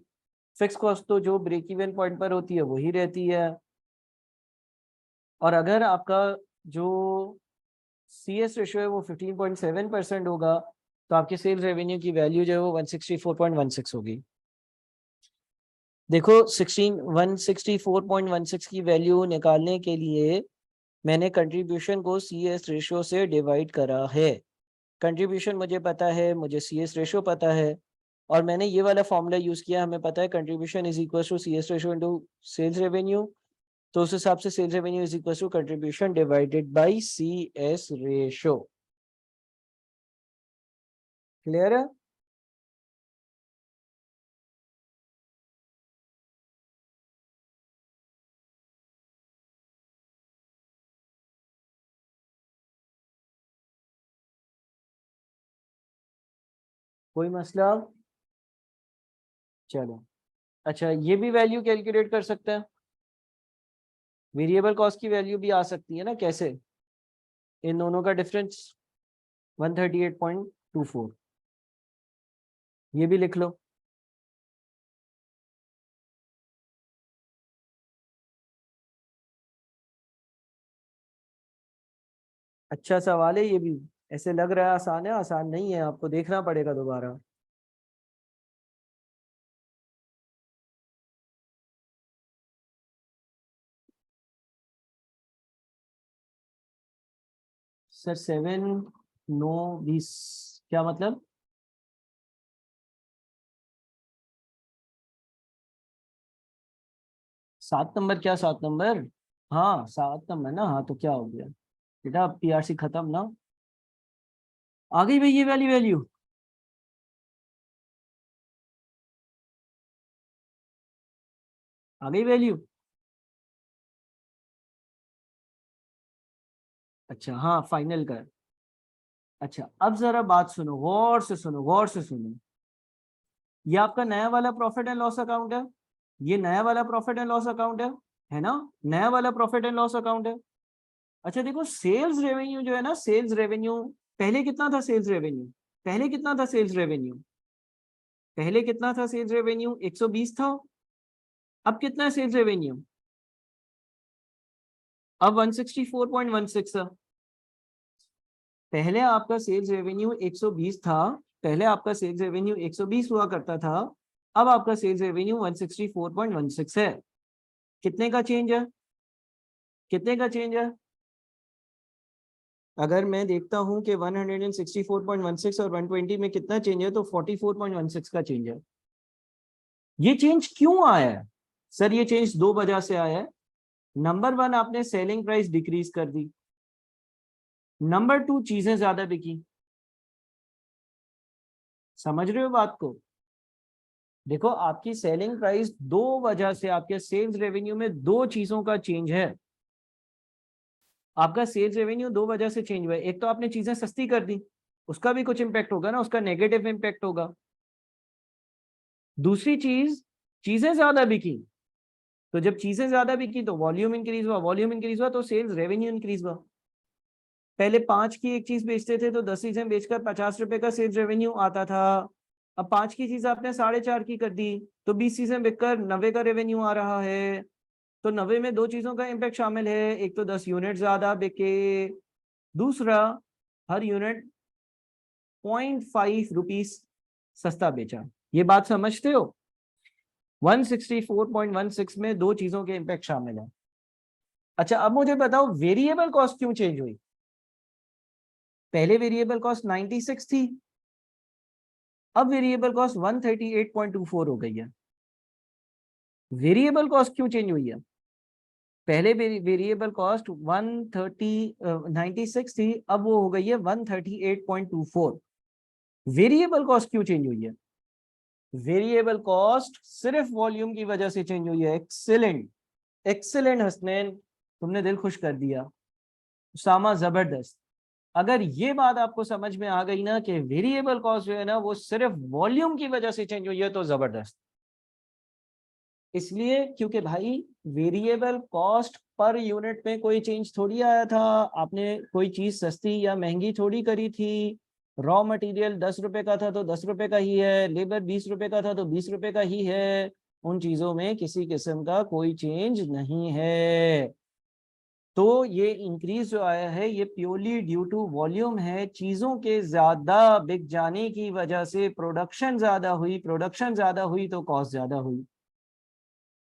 फिक्स कॉस्ट तो जो ब्रेक इवन पॉइंट पर होती है वही रहती है। और अगर आपका जो CS रेशो है वो 15.7% होगा तो आपके सेल्स रेवेन्यू की वैल्यू जो है वो 164.16 होगी। देखो 164.16 की वैल्यू निकालने के लिए मैंने कंट्रीब्यूशन को CS रेशो से डिवाइड करा है। कंट्रीब्यूशन मुझे पता है, मुझे CS रेशो पता है, और मैंने ये वाला फॉर्मूला यूज किया। हमें पता है contribution is equal to CS ratio into sales revenue, तो उस हिसाब से sales revenue is equal to contribution divided by CS ratio. Clear है? कोई मसला? चलो, अच्छा ये भी वैल्यू कैलकुलेट कर सकते हैं। वेरिएबल कॉस्ट की वैल्यू भी आ सकती है ना, कैसे? इन दोनों का डिफरेंस 138.24, ये भी लिख लो। अच्छा सवाल है ये भी। ऐसे लग रहा है आसान है, आसान नहीं है, आपको देखना पड़ेगा दोबारा। सर 7 9 20 क्या मतलब? 7 नंबर? क्या 7 नंबर? हाँ 7 नंबर ना, हाँ तो क्या हो गया बेटा, अब PRC खत्म ना। आ गई भाई ये वाली वैल्यू? आ गई वैल्यू? अच्छा हाँ फाइनल कर। अच्छा अब जरा बात सुनो, गौर से सुनो, गौर से सुनो। ये आपका नया वाला प्रॉफिट एंड लॉस अकाउंट है, ये नया वाला प्रॉफिट एंड लॉस अकाउंट है ना? नया वाला प्रॉफिट एंड लॉस अकाउंट है। अच्छा देखो सेल्स रेवेन्यू जो है ना, सेल्स रेवेन्यू पहले कितना था? सेल्स रेवेन्यू पहले कितना था? सेल्स रेवेन्यू पहले कितना था? सेल्स रेवेन्यू 120 था। अब कितना है सेल्स रेवेन्यू? अब 164.16 है। पहले आपका सेल्स रेवेन्यू 120 था, पहले आपका सेल्स रेवेन्यू 120 हुआ करता था, अब आपका सेल्स रेवेन्यू 164.16 है। कितने का चेंज है? कितने का चेंज है? अगर मैं देखता हूं कि 164.16 और 120 में कितना चेंज है, तो 44.16 का चेंज है। ये चेंज क्यों आया है? सर ये चेंज दो वजह से आया है। नंबर वन, आपने सेलिंग प्राइस डिक्रीज कर दी। नंबर टू, चीजें ज्यादा बिकी। समझ रहे हो बात को? देखो आपकी सेलिंग प्राइस दो वजह से, आपके सेल्स रेवेन्यू में दो चीजों का चेंज है। आपका सेल्स रेवेन्यू दो वजह से चेंज हुआ है। एक तो आपने चीजें सस्ती कर दी, उसका भी कुछ इंपैक्ट होगा ना, उसका नेगेटिव इंपैक्ट होगा। दूसरी चीज, चीजें ज्यादा बिकी, तो जब चीजें ज्यादा बिकी तो वॉल्यूम इंक्रीज हुआ, वॉल्यूम इंक्रीज हुआ तो सेल्स रेवेन्यू इंक्रीज हुआ। पहले 5 की एक चीज बेचते थे तो 10 चीजें बेचकर 50 रुपए का सेल्स रेवेन्यू आता था। अब 5 की चीज आपने 4.5 की कर दी तो 20 चीजें बिककर 90 का रेवेन्यू आ रहा है। तो 90 में दो चीजों का इम्पैक्ट शामिल है, एक तो 10 यूनिट ज्यादा बिके, दूसरा हर यूनिट 0.5 रुपीज सस्ता बेचा। ये बात समझते हो? 164.16 में दो चीजों के इम्पैक्ट शामिल है। अच्छा अब मुझे बताओ वेरिएबल कॉस्ट क्यों चेंज हुई? पहले वेरिएबल कॉस्ट 96 थी, अब वेरिएबल कॉस्ट 138.24 हो गई है। वेरिएबल कॉस्ट क्यों चेंज हुई है? पहले वेरिएबल कॉस्ट 96 थी, अब वो हो गई है 138.24। वेरिएबल कॉस्ट क्यों चेंज हुई है? वेरिएबल कॉस्ट सिर्फ वॉल्यूम की वजह से चेंज हुई है। एक्सीलेंट, एक्सीलेंट हसनैन, तुमने दिल खुश कर दिया। उसामा जबरदस्त। अगर ये बात आपको समझ में आ गई ना कि वेरिएबल कॉस्ट जो है ना वो सिर्फ वॉल्यूम की वजह से चेंज हुई है, तो जबरदस्त। इसलिए क्योंकि भाई वेरिएबल कॉस्ट पर यूनिट में कोई चेंज थोड़ी आया था, आपने कोई चीज सस्ती या महंगी थोड़ी करी थी। रॉ मटेरियल 10 रुपए का था तो 10 रुपए का ही है, लेबर 20 रुपए का था तो 20 रुपए का ही है। उन चीजों में किसी किस्म का कोई चेंज नहीं है। तो ये इंक्रीज जो आया है ये प्योरली ड्यू टू वॉल्यूम है, चीजों के ज्यादा बिक जाने की वजह से प्रोडक्शन ज्यादा हुई, प्रोडक्शन ज्यादा हुई तो कॉस्ट ज्यादा हुई।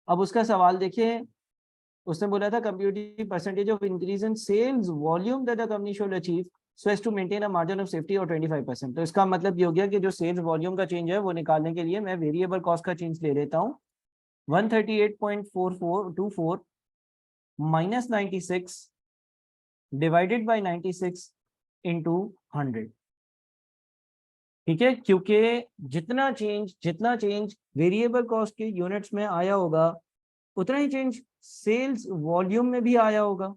अब उसका सवाल देखिए, उसने बोला था computing percentage of increase in sales volume that the company should achieve so as to maintain a margin of safety और 25%। तो इसका मतलब ये हो गया कि जो सेल्स वॉल्यूम का चेंज है वो निकालने के लिए मैं वेरिएबल कॉस्ट का चेंज ले लेता हूँ। 138.4424 माइनस 96 डिवाइडेड बाई 96 इंटू 100। ठीक है, क्योंकि जितना चेंज वेरिएबल कॉस्ट के यूनिट्स में आया होगा उतना ही चेंज सेल्स वॉल्यूम में भी आया होगा,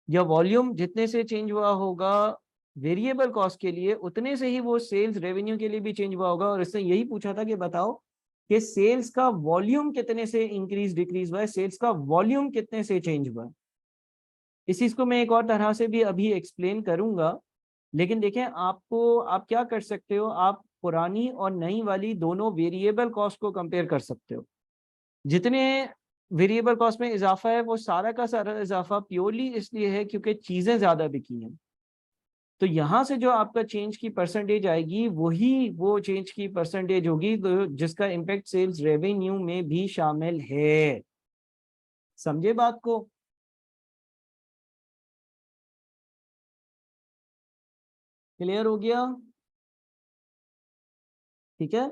या वॉल्यूम जितने से चेंज हुआ होगा वेरिएबल कॉस्ट के लिए उतने से ही वो सेल्स रेवेन्यू के लिए भी चेंज हुआ होगा। और इसने यही पूछा था कि बताओ कि सेल्स का वॉल्यूम कितने से इंक्रीज डिक्रीज हुआ है, सेल्स का वॉल्यूम कितने से चेंज हुआ है। इस चीज को मैं एक और तरह से भी अभी एक्सप्लेन करूंगा, लेकिन देखें आपको, आप क्या कर सकते हो, आप पुरानी और नई वाली दोनों वेरिएबल कॉस्ट को कंपेयर कर सकते हो। जितने वेरिएबल कॉस्ट में इजाफा है वो सारा का सारा इजाफा प्योरली इसलिए है क्योंकि चीजें ज्यादा बिकी हैं। तो यहां से जो आपका चेंज की परसेंटेज आएगी वही वो चेंज की परसेंटेज होगी तो जिसका इम्पैक्ट सेल्स रेवेन्यू में भी शामिल है। समझे बात को? क्लियर हो गया? ठीक है,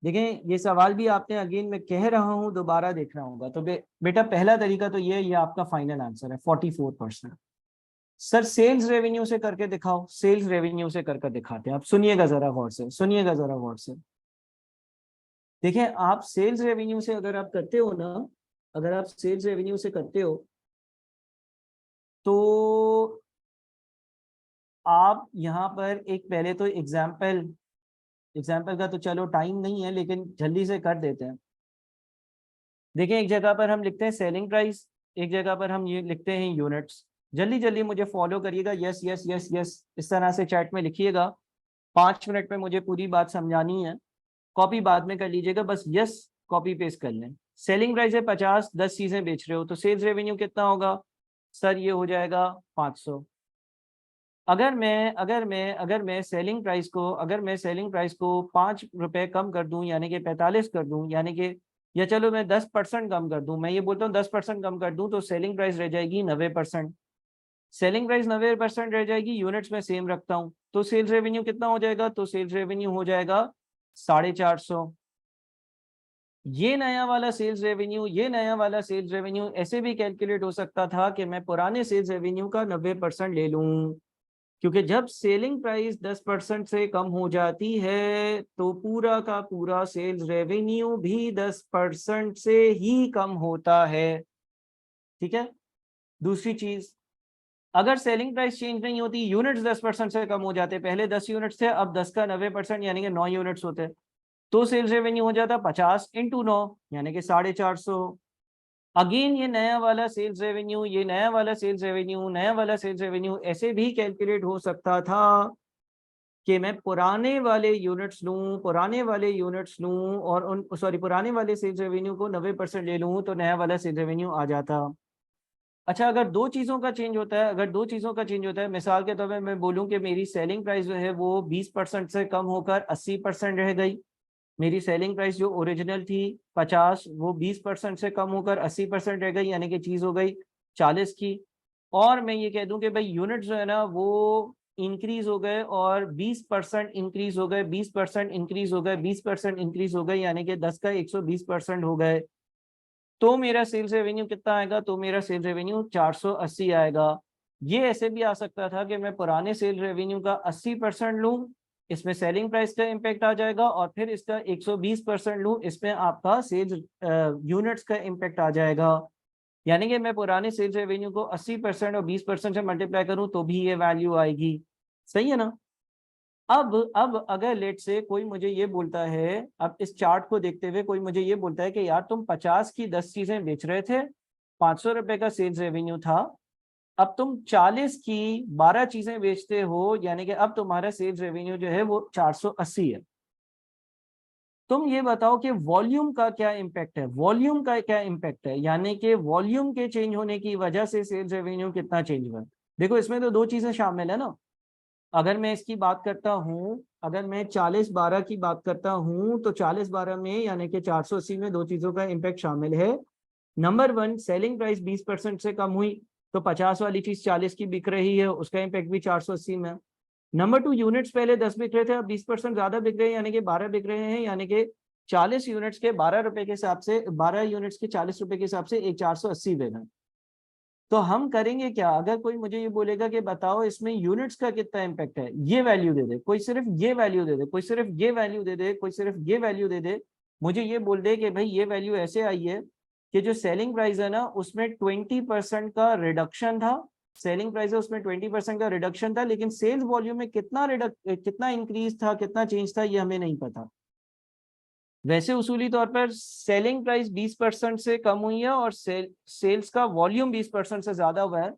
देखें ये सवाल भी आपने, अगेन मैं कह रहा हूं दोबारा देखना होगा। तो बेटा पहला तरीका तो ये आपका फाइनल आंसर है 44%। सर सेल्स रेवेन्यू से करके दिखाओ, सेल्स रेवेन्यू से करके दिखाते हैं। आप सुनिएगा जरा गौर से, सुनिएगा जरा गौर से। देखें आप सेल्स रेवेन्यू से अगर आप करते हो ना, अगर आप सेल्स रेवेन्यू से करते हो तो आप यहाँ पर एक पहले तो एग्जाम्पल, एग्जाम्पल का तो चलो टाइम नहीं है लेकिन जल्दी से कर देते हैं। देखिए एक जगह पर हम लिखते हैं सेलिंग प्राइस, एक जगह पर हम ये लिखते हैं यूनिट्स। जल्दी जल्दी मुझे फॉलो करिएगा, यस यस यस यस इस तरह से चैट में लिखिएगा। 5 मिनट में मुझे पूरी बात समझानी है, कॉपी बाद में कर लीजिएगा, बस यस कॉपी पेस्ट कर लें। सेलिंग प्राइस है 50, 10 चीजें बेच रहे हो तो सेल्स रेवेन्यू कितना होगा सर? ये हो जाएगा 500। अगर मैं सेलिंग प्राइस को 5 रुपए कम कर दूं यानी कि 45 कर दूं, यानी कि या चलो मैं 10% कम कर दूं, मैं ये बोलता हूँ 10% कम कर दूं तो सेलिंग प्राइस रह जाएगी 90%। सेलिंग प्राइस 90% रह जाएगी, यूनिट्स में सेम रखता हूं तो सेल्स रेवेन्यू कितना हो जाएगा? तो सेल्स रेवेन्यू हो जाएगा 450। ये नया वाला सेल्स रेवेन्यू, ये नया वाला सेल्स रेवेन्यू ऐसे भी कैलकुलेट हो सकता था कि मैं पुराने सेल्स रेवेन्यू का 90% ले लूं, क्योंकि जब सेलिंग प्राइस 10% से कम हो जाती है तो पूरा का पूरा सेल्स रेवेन्यू भी 10% से ही कम होता है। ठीक है, दूसरी चीज, अगर सेलिंग प्राइस चेंज नहीं होती, यूनिट्स 10% से कम हो जाते, पहले 10 यूनिट्स थे अब 10 का 90% यानी कि 9 यूनिट्स होते, तो सेल्स रेवेन्यू हो जाता 50 इंटू 9 यानी कि 450। अगेन ये नया वाला सेल्स रेवेन्यू, ये नया वाला सेल्स रेवेन्यू, नया वाला सेल्स रेवेन्यू ऐसे भी कैलकुलेट हो सकता था कि मैं पुराने वाले यूनिट्स लूं, पुराने वाले यूनिट्स लूं और उन सॉरी पुराने वाले सेल्स रेवेन्यू को 90% ले लूं तो नया वाला सेल्स रेवेन्यू आ जाता। अच्छा अगर दो चीजों का चेंज होता है, अगर दो चीजों का चेंज होता है, मिसाल के तौर पर मैं बोलूं कि मेरी सेलिंग प्राइस जो है वो 20% से कम होकर 80% रह गई, मेरी सेलिंग प्राइस जो ओरिजिनल थी 50 वो 20% से कम होकर 80% रह गई यानी कि चीज हो गई 40 की। और मैं ये कह दूं कि भाई यूनिट जो है ना वो इंक्रीज हो गए और 20% इंक्रीज हो गए, 20% इंक्रीज हो गए, 20% इंक्रीज हो गए यानी कि 10 का 120% हो गए, तो मेरा सेल्स रेवेन्यू कितना आएगा? तो मेरा सेल्स रेवेन्यू 480 आएगा। ये ऐसे भी आ सकता था कि मैं पुराने सेल रेवेन्यू का 80% लूं, इसमें सेलिंग प्राइस का इम्पैक्ट आ जाएगा, और फिर इसका 120% लूं, इसमें आपका सेल्स यूनिट्स का इम्पैक्ट आ जाएगा। यानी कि मैं पुराने सेल्स रेवेन्यू को 80% और 20% से मल्टीप्लाई करूं तो भी ये वैल्यू आएगी, सही है ना। अब अगर लेट से कोई मुझे ये बोलता है, अब इस चार्ट को देखते हुए कोई मुझे ये बोलता है कि यार तुम 50 की 10 चीजें बेच रहे थे, 500 रुपए का सेल्स रेवेन्यू था, अब तुम 40 की 12 चीजें बेचते हो, यानी कि अब तुम्हारा सेल्स रेवेन्यू जो है वो 480 है। तुम ये बताओ कि वॉल्यूम का क्या इम्पैक्ट है, वॉल्यूम का क्या इम्पैक्ट है, यानी कि वॉल्यूम के चेंज होने की वजह से सेल्स रेवेन्यू कितना चेंज हुआ। देखो इसमें तो दो चीजें शामिल है ना। अगर मैं इसकी बात करता हूं, अगर मैं 40-12 की बात करता हूं तो 40-12 में यानी कि 480 में दो चीजों का इम्पैक्ट शामिल है। नंबर वन, सेलिंग प्राइस 20% से कम हुई तो 50 वाली चीज 40 की बिक रही है, उसका इम्पैक्ट भी 480 में। नंबर टू, यूनिट्स पहले 10 बिक रहे थे, अब 20% ज्यादा बिक रहे हैं, यानी कि 12 बिक रहे हैं, यानी कि 40 यूनिट्स के 12 रुपए के हिसाब से, 12 यूनिट्स के 40 रुपए के हिसाब से एक 480 देना। तो हम करेंगे क्या, अगर कोई मुझे ये बोलेगा कि बताओ इसमें यूनिट्स का कितना इम्पैक्ट है, ये वैल्यू दे दे, कोई सिर्फ ये वैल्यू दे दे, कोई सिर्फ ये वैल्यू दे दे, कोई सिर्फ ये वैल्यू दे दे, मुझे ये बोल दे कि भाई ये वैल्यू ऐसे आई है कि जो सेलिंग प्राइस है ना उसमें 20% का रिडक्शन था, सेलिंग प्राइस है उसमें 20% का रिडक्शन था, लेकिन सेल्स वॉल्यूम में कितना इंक्रीज था, कितना चेंज था, ये हमें नहीं पता। वैसे उसूली तौर पर सेलिंग प्राइस 20% से कम हुई है और सेल्स का वॉल्यूम 20% से ज्यादा हुआ है।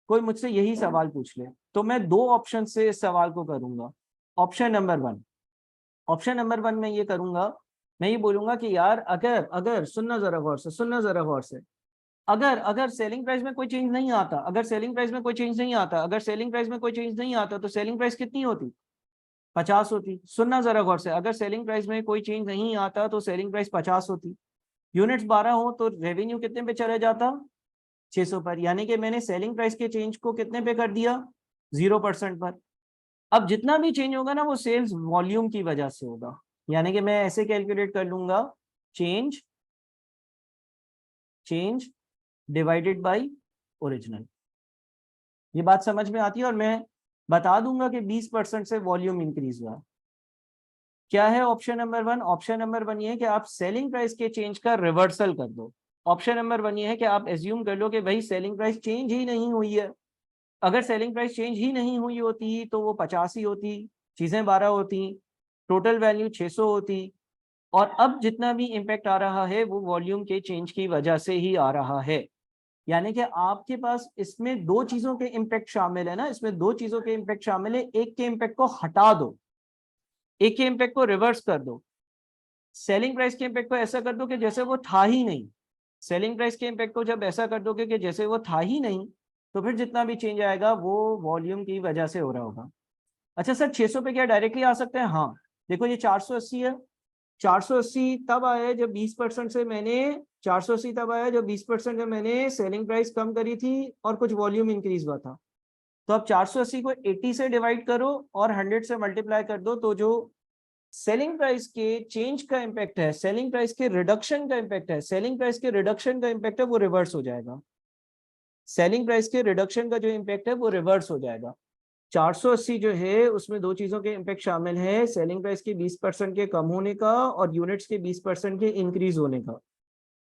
कोई मुझसे यही सवाल पूछ ले तो मैं दो ऑप्शन से इस सवाल को करूंगा। Option number one, option number one में ये करूंगा, मैं ये बोलूंगा कि यार अगर अगर सुनना जरा गौर से, सुनना जरा गौर से, अगर अगर सेलिंग प्राइस में कोई चेंज नहीं आता, अगर सेलिंग प्राइस में कोई चेंज नहीं आता, अगर सेलिंग प्राइस में कोई चेंज नहीं आता तो सेलिंग प्राइस कितनी होती, 50 होती। सुनना जरा गौर से, अगर सेलिंग प्राइस में कोई चेंज नहीं आता तो सेलिंग प्राइस 50 होती। यूनिट्स 12 हो तो रेवेन्यू कितने पे चले जाता, 600 पर, यानी कि मैंने सेलिंग प्राइस के चेंज को कितने पे कर दिया, 0% पर। अब जितना भी चेंज होगा ना वो सेल्स वॉल्यूम की वजह से होगा, यानी कि मैं ऐसे कैलकुलेट कर लूंगा, change change divided by original. ये बात समझ में आती है, और मैं बता दूंगा कि 20% से वॉल्यूम इंक्रीज हुआ। क्या है option number one, option number one ये है कि आप सेलिंग प्राइस के चेंज का रिवर्सल कर दो। ऑप्शन नंबर वन ये है कि आप एज्यूम कर लो कि भाई सेलिंग प्राइस चेंज ही नहीं हुई है। अगर सेलिंग प्राइस चेंज ही नहीं हुई होती तो वो 50 ही होती, चीजें 12 होती, टोटल वैल्यू 600 होती, और अब जितना भी इम्पैक्ट आ रहा है वो वॉल्यूम के चेंज की वजह से ही आ रहा है। यानी कि आपके पास इसमें दो चीजों के इम्पैक्ट शामिल है ना, इसमें दो चीजों के इम्पैक्ट शामिल है, एक के इम्पैक्ट को हटा दो, एक के इम्पैक्ट को रिवर्स कर दो। सेलिंग प्राइस के इम्पैक्ट को ऐसा कर दो कि जैसे वो था ही नहीं, सेलिंग प्राइस के इम्पैक्ट को जब ऐसा कर दोगे कि जैसे वो था ही नहीं, तो फिर जितना भी चेंज आएगा वो वॉल्यूम की वजह से हो रहा होगा। अच्छा सर 600 पे क्या डायरेक्टली आ सकते हैं, हाँ। देखो ये 480 है, 480 तब आया जब 20% से मैंने 480 तब आया जब 20% जब मैंने सेलिंग प्राइस कम करी थी और कुछ वॉल्यूम इंक्रीज हुआ था। तो अब 480 को 80 से डिवाइड करो और 100 से मल्टीप्लाई कर दो, तो जो सेलिंग प्राइस के चेंज का इम्पैक्ट है, सेलिंग प्राइस के रिडक्शन का इम्पैक्ट है, सेलिंग प्राइस के रिडक्शन का इम्पैक्ट है वो रिवर्स हो जाएगा। सेलिंग प्राइस के रिडक्शन का जो इम्पैक्ट है वो रिवर्स हो जाएगा। 480 जो है उसमें दो चीजों के इम्पैक्ट शामिल है, सेलिंग प्राइस के 20% के कम होने का और यूनिट्स के 20% के इंक्रीज होने का।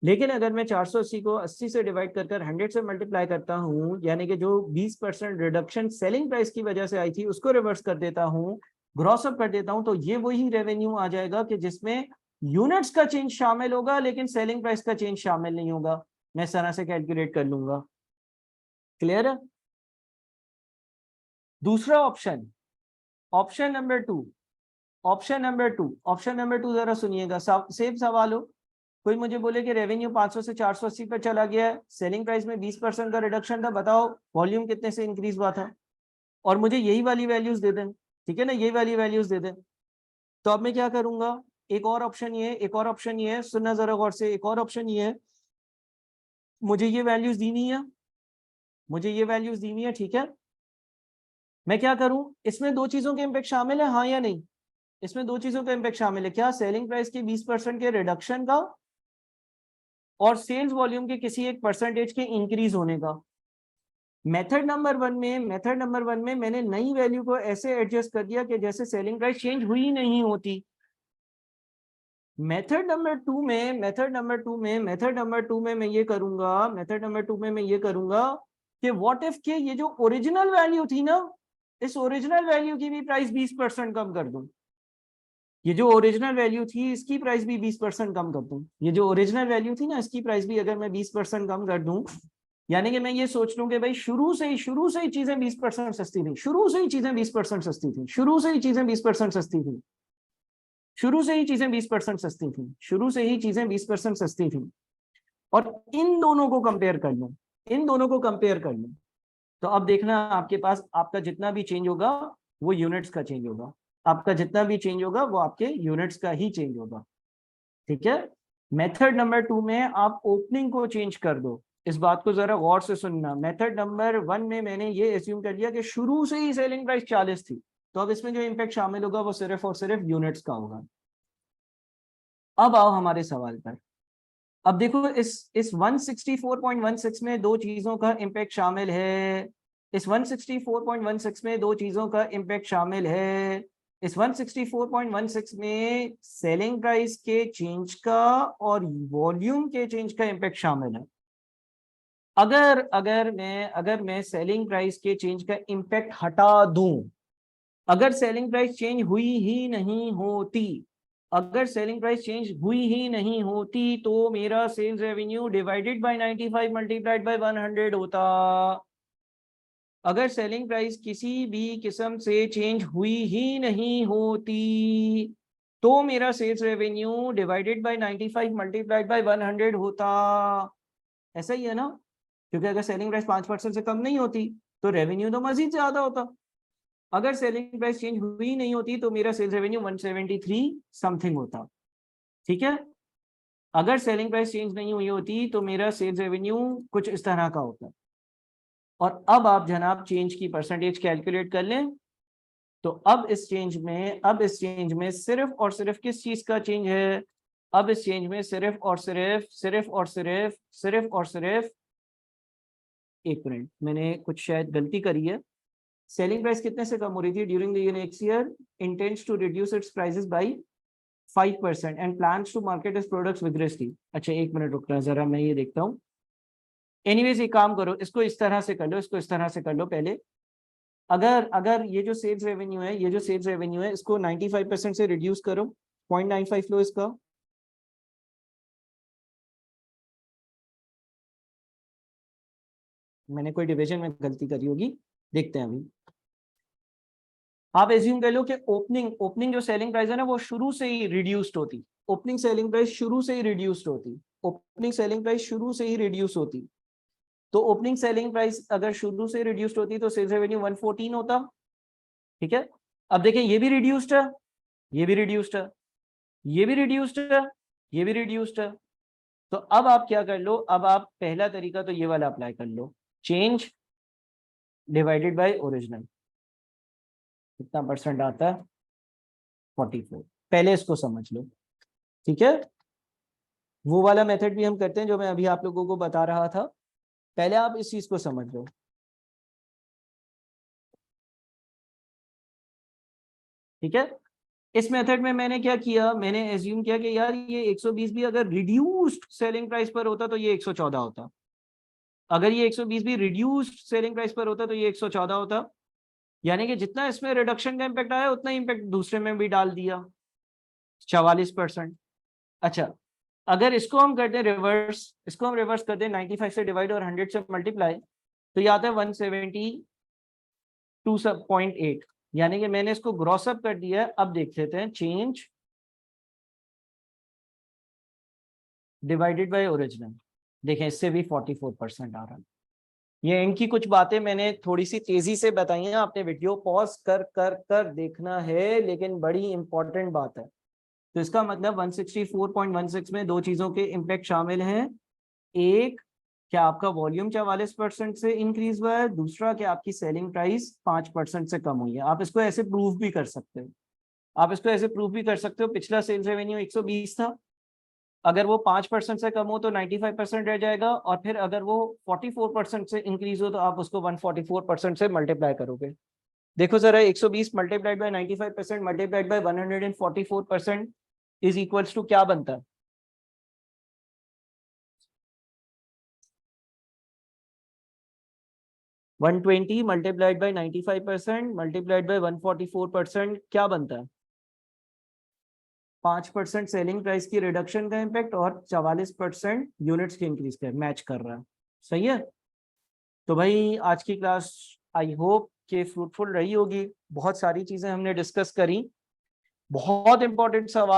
लेकिन अगर मैं 480 को 80 से डिवाइड कर 100 से मल्टीप्लाई करता हूं, यानी कि जो 20% रिडक्शन सेलिंग प्राइस की वजह से आई थी उसको रिवर्स कर देता हूं, ग्रॉस अप कर देता हूं, तो ये वही रेवेन्यू आ जाएगा कि जिसमें यूनिट्स का चेंज शामिल होगा लेकिन सेलिंग प्राइस का चेंज शामिल नहीं होगा। मैं इस तरह से कैलकुलेट कर लूंगा। क्लियर है। दूसरा option, option number two, option number two, option number two जरा सुनिएगा, सेम सवाल हो, कोई मुझे बोले कि रेवेन्यू 500 से 480 पर चला गया है, सेलिंग प्राइस में 20% का रिडक्शन था, बताओ वॉल्यूम कितने से इंक्रीज हुआ था, और मुझे यही वाली वैल्यूज दे दें, ठीक है ना, यही वाली वैल्यूज दे दें। तो अब मैं क्या करूंगा, एक और ऑप्शन ये है, एक और ऑप्शन ये है, सुनना जरा गौर से, एक और ऑप्शन ये है, मुझे ये वैल्यूज दी हुई है, मुझे ये वैल्यूज दी हुई है, ठीक है। मैं क्या करूं, इसमें दो चीजों के इम्पैक्ट शामिल है, हाँ या नहीं, इसमें दो चीजों का इम्पैक्ट शामिल है, क्या, सेलिंग प्राइस के 20% के रिडक्शन का और सेल्स वॉल्यूम के किसी एक परसेंटेज के इंक्रीज होने का। मेथड नंबर वन में, मेथड नंबर वन में मैंने नई वैल्यू को ऐसे एडजस्ट कर दिया कि जैसे सेलिंग प्राइस चेंज हुई नहीं होती। मेथड नंबर टू में मैं ये करूंगा कि व्हाट इफ के ये जो ओरिजिनल वैल्यू थी ना, इस ओरिजिनल वैल्यू की भी प्राइस 20% कम कर दूं। ये जो ओरिजिनल वैल्यू थी इसकी प्राइस भी 20% कम कर दूं। ये जो ओरिजिनल वैल्यू थी ना इसकी प्राइस भी अगर मैं 20% कम कर दूं, यानी कि मैं ये सोच लूं कि भाई शुरू से ही चीजें 20% सस्ती थी, शुरू से ही चीजें 20% सस्ती थी, शुरू से ही चीजें 20% सस्ती थी, शुरू से ही चीजें 20% सस्ती थी, शुरू से ही चीजें 20% सस्ती थी, और इन दोनों को कंपेयर कर लूं, इन दोनों को कंपेयर कर लूं, तो अब देखना आपके पास आपका जितना भी चेंज होगा वो यूनिट्स का चेंज होगा, आपका जितना भी चेंज होगा वो आपके यूनिट्स का ही चेंज होगा। ठीक है। मेथड नंबर टू में आप ओपनिंग को चेंज कर दो। इस बात को जरा गौर से सुनना। मेथड नंबर वन में मैंने ये एज्यूम कर लिया कि शुरू से ही सेलिंग प्राइस 40 थी, तो अब इसमें जो इम्पैक्ट शामिल होगा वो सिर्फ और सिर्फ यूनिट्स का होगा। अब आओ हमारे सवाल पर। अब देखो इस 164.16 में दो चीजों का इम्पैक्ट शामिल है, इस 164.16 में दो चीजों का इम्पैक्ट शामिल है। इस 164.16 में सेलिंग प्राइस के चेंज का और वॉल्यूम के चेंज का इम्पैक्ट शामिल है। अगर मैं सेलिंग प्राइस के चेंज का इम्पैक्ट हटा दूं, अगर सेलिंग प्राइस चेंज हुई ही नहीं होती, अगर सेलिंग प्राइस चेंज हुई ही नहीं होती तो मेरा sales revenue divided by 95 multiplied by 100 होता। अगर सेलिंग प्राइस किसी भी किस्म से चेंज हुई ही नहीं होती तो मेरा sales revenue divided by 95 multiplied by 100 होता। ऐसा ही है ना, क्योंकि अगर सेलिंग प्राइस 5% से कम नहीं होती तो रेवेन्यू तो मजीद ज्यादा होता। अगर सेलिंग प्राइस चेंज हुई नहीं होती तो मेरा सेल्स रेवेन्यू 173 समथिंग होता। ठीक है। अगर सेलिंग प्राइस चेंज नहीं हुई होती तो मेरा सेल्स रेवेन्यू कुछ इस तरह का होता। और अब आप जनाब चेंज की परसेंटेज कैलकुलेट कर लें। तो अब इस चेंज में सिर्फ और सिर्फ किस चीज का चेंज है? अब इस चेंज में सिर्फ एक मिनट, मैंने कुछ शायद गलती करी है। सेलिंग प्राइस कितने से कम हो रही थी during the next year? Intends to reduce its prices by 5% and plans to market its products vigorously. अच्छा एक मिनट रुकना जरा, मैं ये देखता हूँ। एनीवेज एक काम करो, इसको इस तरह से कर लो, इसको इस तरह से कर लो पहले। अगर अगर ये जो सेल्स रेवेन्यू है इसको 95% से रिड्यूस करो, 0.95 लो इसका। मैंने कोई डिवीजन में गलती करी होगी, देखते हैं अभी। आप एज्यूम कर लो कि ओपनिंग जो सेलिंग प्राइस है ना वो शुरू से ही रिड्यूस्ड होती, ओपनिंग सेलिंग प्राइस शुरू से ही रिड्यूस्ड होती, ओपनिंग सेलिंग प्राइस शुरू से ही रिड्यूस होती। तो ओपनिंग सेलिंग प्राइस अगर शुरू से रिड्यूस्ड होती तो सेल्स रेवेन्यू 114 होता। ठीक है। अब देखें ये भी रिड्यूस्ड है, ये भी रिड्यूस्ड है, ये भी रिड्यूस्ड है, ये भी रिड्यूस्ड है। तो अब आप क्या कर लो, अब आप पहला तरीका तो ये वाला अप्लाई कर लो, चेंज डिवाइडेड बाय ओरिजिनल। कितना परसेंट आता है? 44। पहले इसको समझ लो। ठीक है। वो वाला मेथड भी हम करते हैं जो मैं अभी आप लोगों को बता रहा था, पहले आप इस चीज को समझ लो। ठीक है। इस मेथड में मैंने क्या किया, मैंने एज्यूम किया कि यार ये 120 भी अगर रिड्यूस्ड सेलिंग प्राइस पर होता तो ये 114 होता, अगर ये 120 भी रिड्यूस्ड सेलिंग प्राइस पर होता तो ये 114 होता। यानी कि जितना इसमें रिडक्शन का इम्पैक्ट आया उतना इम्पैक्ट दूसरे में भी डाल दिया, 44%। अच्छा अगर इसको हम करते हैं रिवर्स, इसको हम रिवर्स करते हैं 95 से डिवाइड और 100 से मल्टीप्लाई, तो ये आता है 172.8। यानी कि मैंने इसको ग्रॉस अप कर दिया है। अब देख लेते हैं चेंज डिवाइडेड बाय ओरिजिनल। देखें इससे भी 44% आ रहा है। ये इनकी कुछ बातें मैंने थोड़ी सी तेजी से बताई हैं, आपने वीडियो पॉज कर कर कर देखना है, लेकिन बड़ी इंपॉर्टेंट बात है। तो इसका मतलब 164.16 में दो चीजों के इम्पैक्ट शामिल हैं। एक, क्या आपका वॉल्यूम 44% से इंक्रीज हुआ है, दूसरा क्या आपकी सेलिंग प्राइस 5% से कम हुई है। आप इसको ऐसे प्रूव भी कर सकते हो, आप इसको ऐसे प्रूव भी कर सकते हो। पिछला सेल्स रेवेन्यू 120 था, अगर वो 5% से कम हो तो 95% रह जाएगा, और फिर अगर वो 44% से इंक्रीज हो तो आप उसको 144% से मल्टीप्लाई करोगे। देखो जरा 120 multiplied by 95% multiplied by 144%, is equals to क्या बनता है? One 120 multiplied by 95% multiplied by 144% क्या बनता है? 5% सेलिंग प्राइस की रिडक्शन का इम्पैक्ट और 44% यूनिट्स के इंक्रीज का मैच कर रहा है। सही है। तो भाई आज की क्लास आई होप के फ्रूटफुल रही होगी। बहुत सारी चीजें हमने डिस्कस करी। बहुत इंपॉर्टेंट सवाल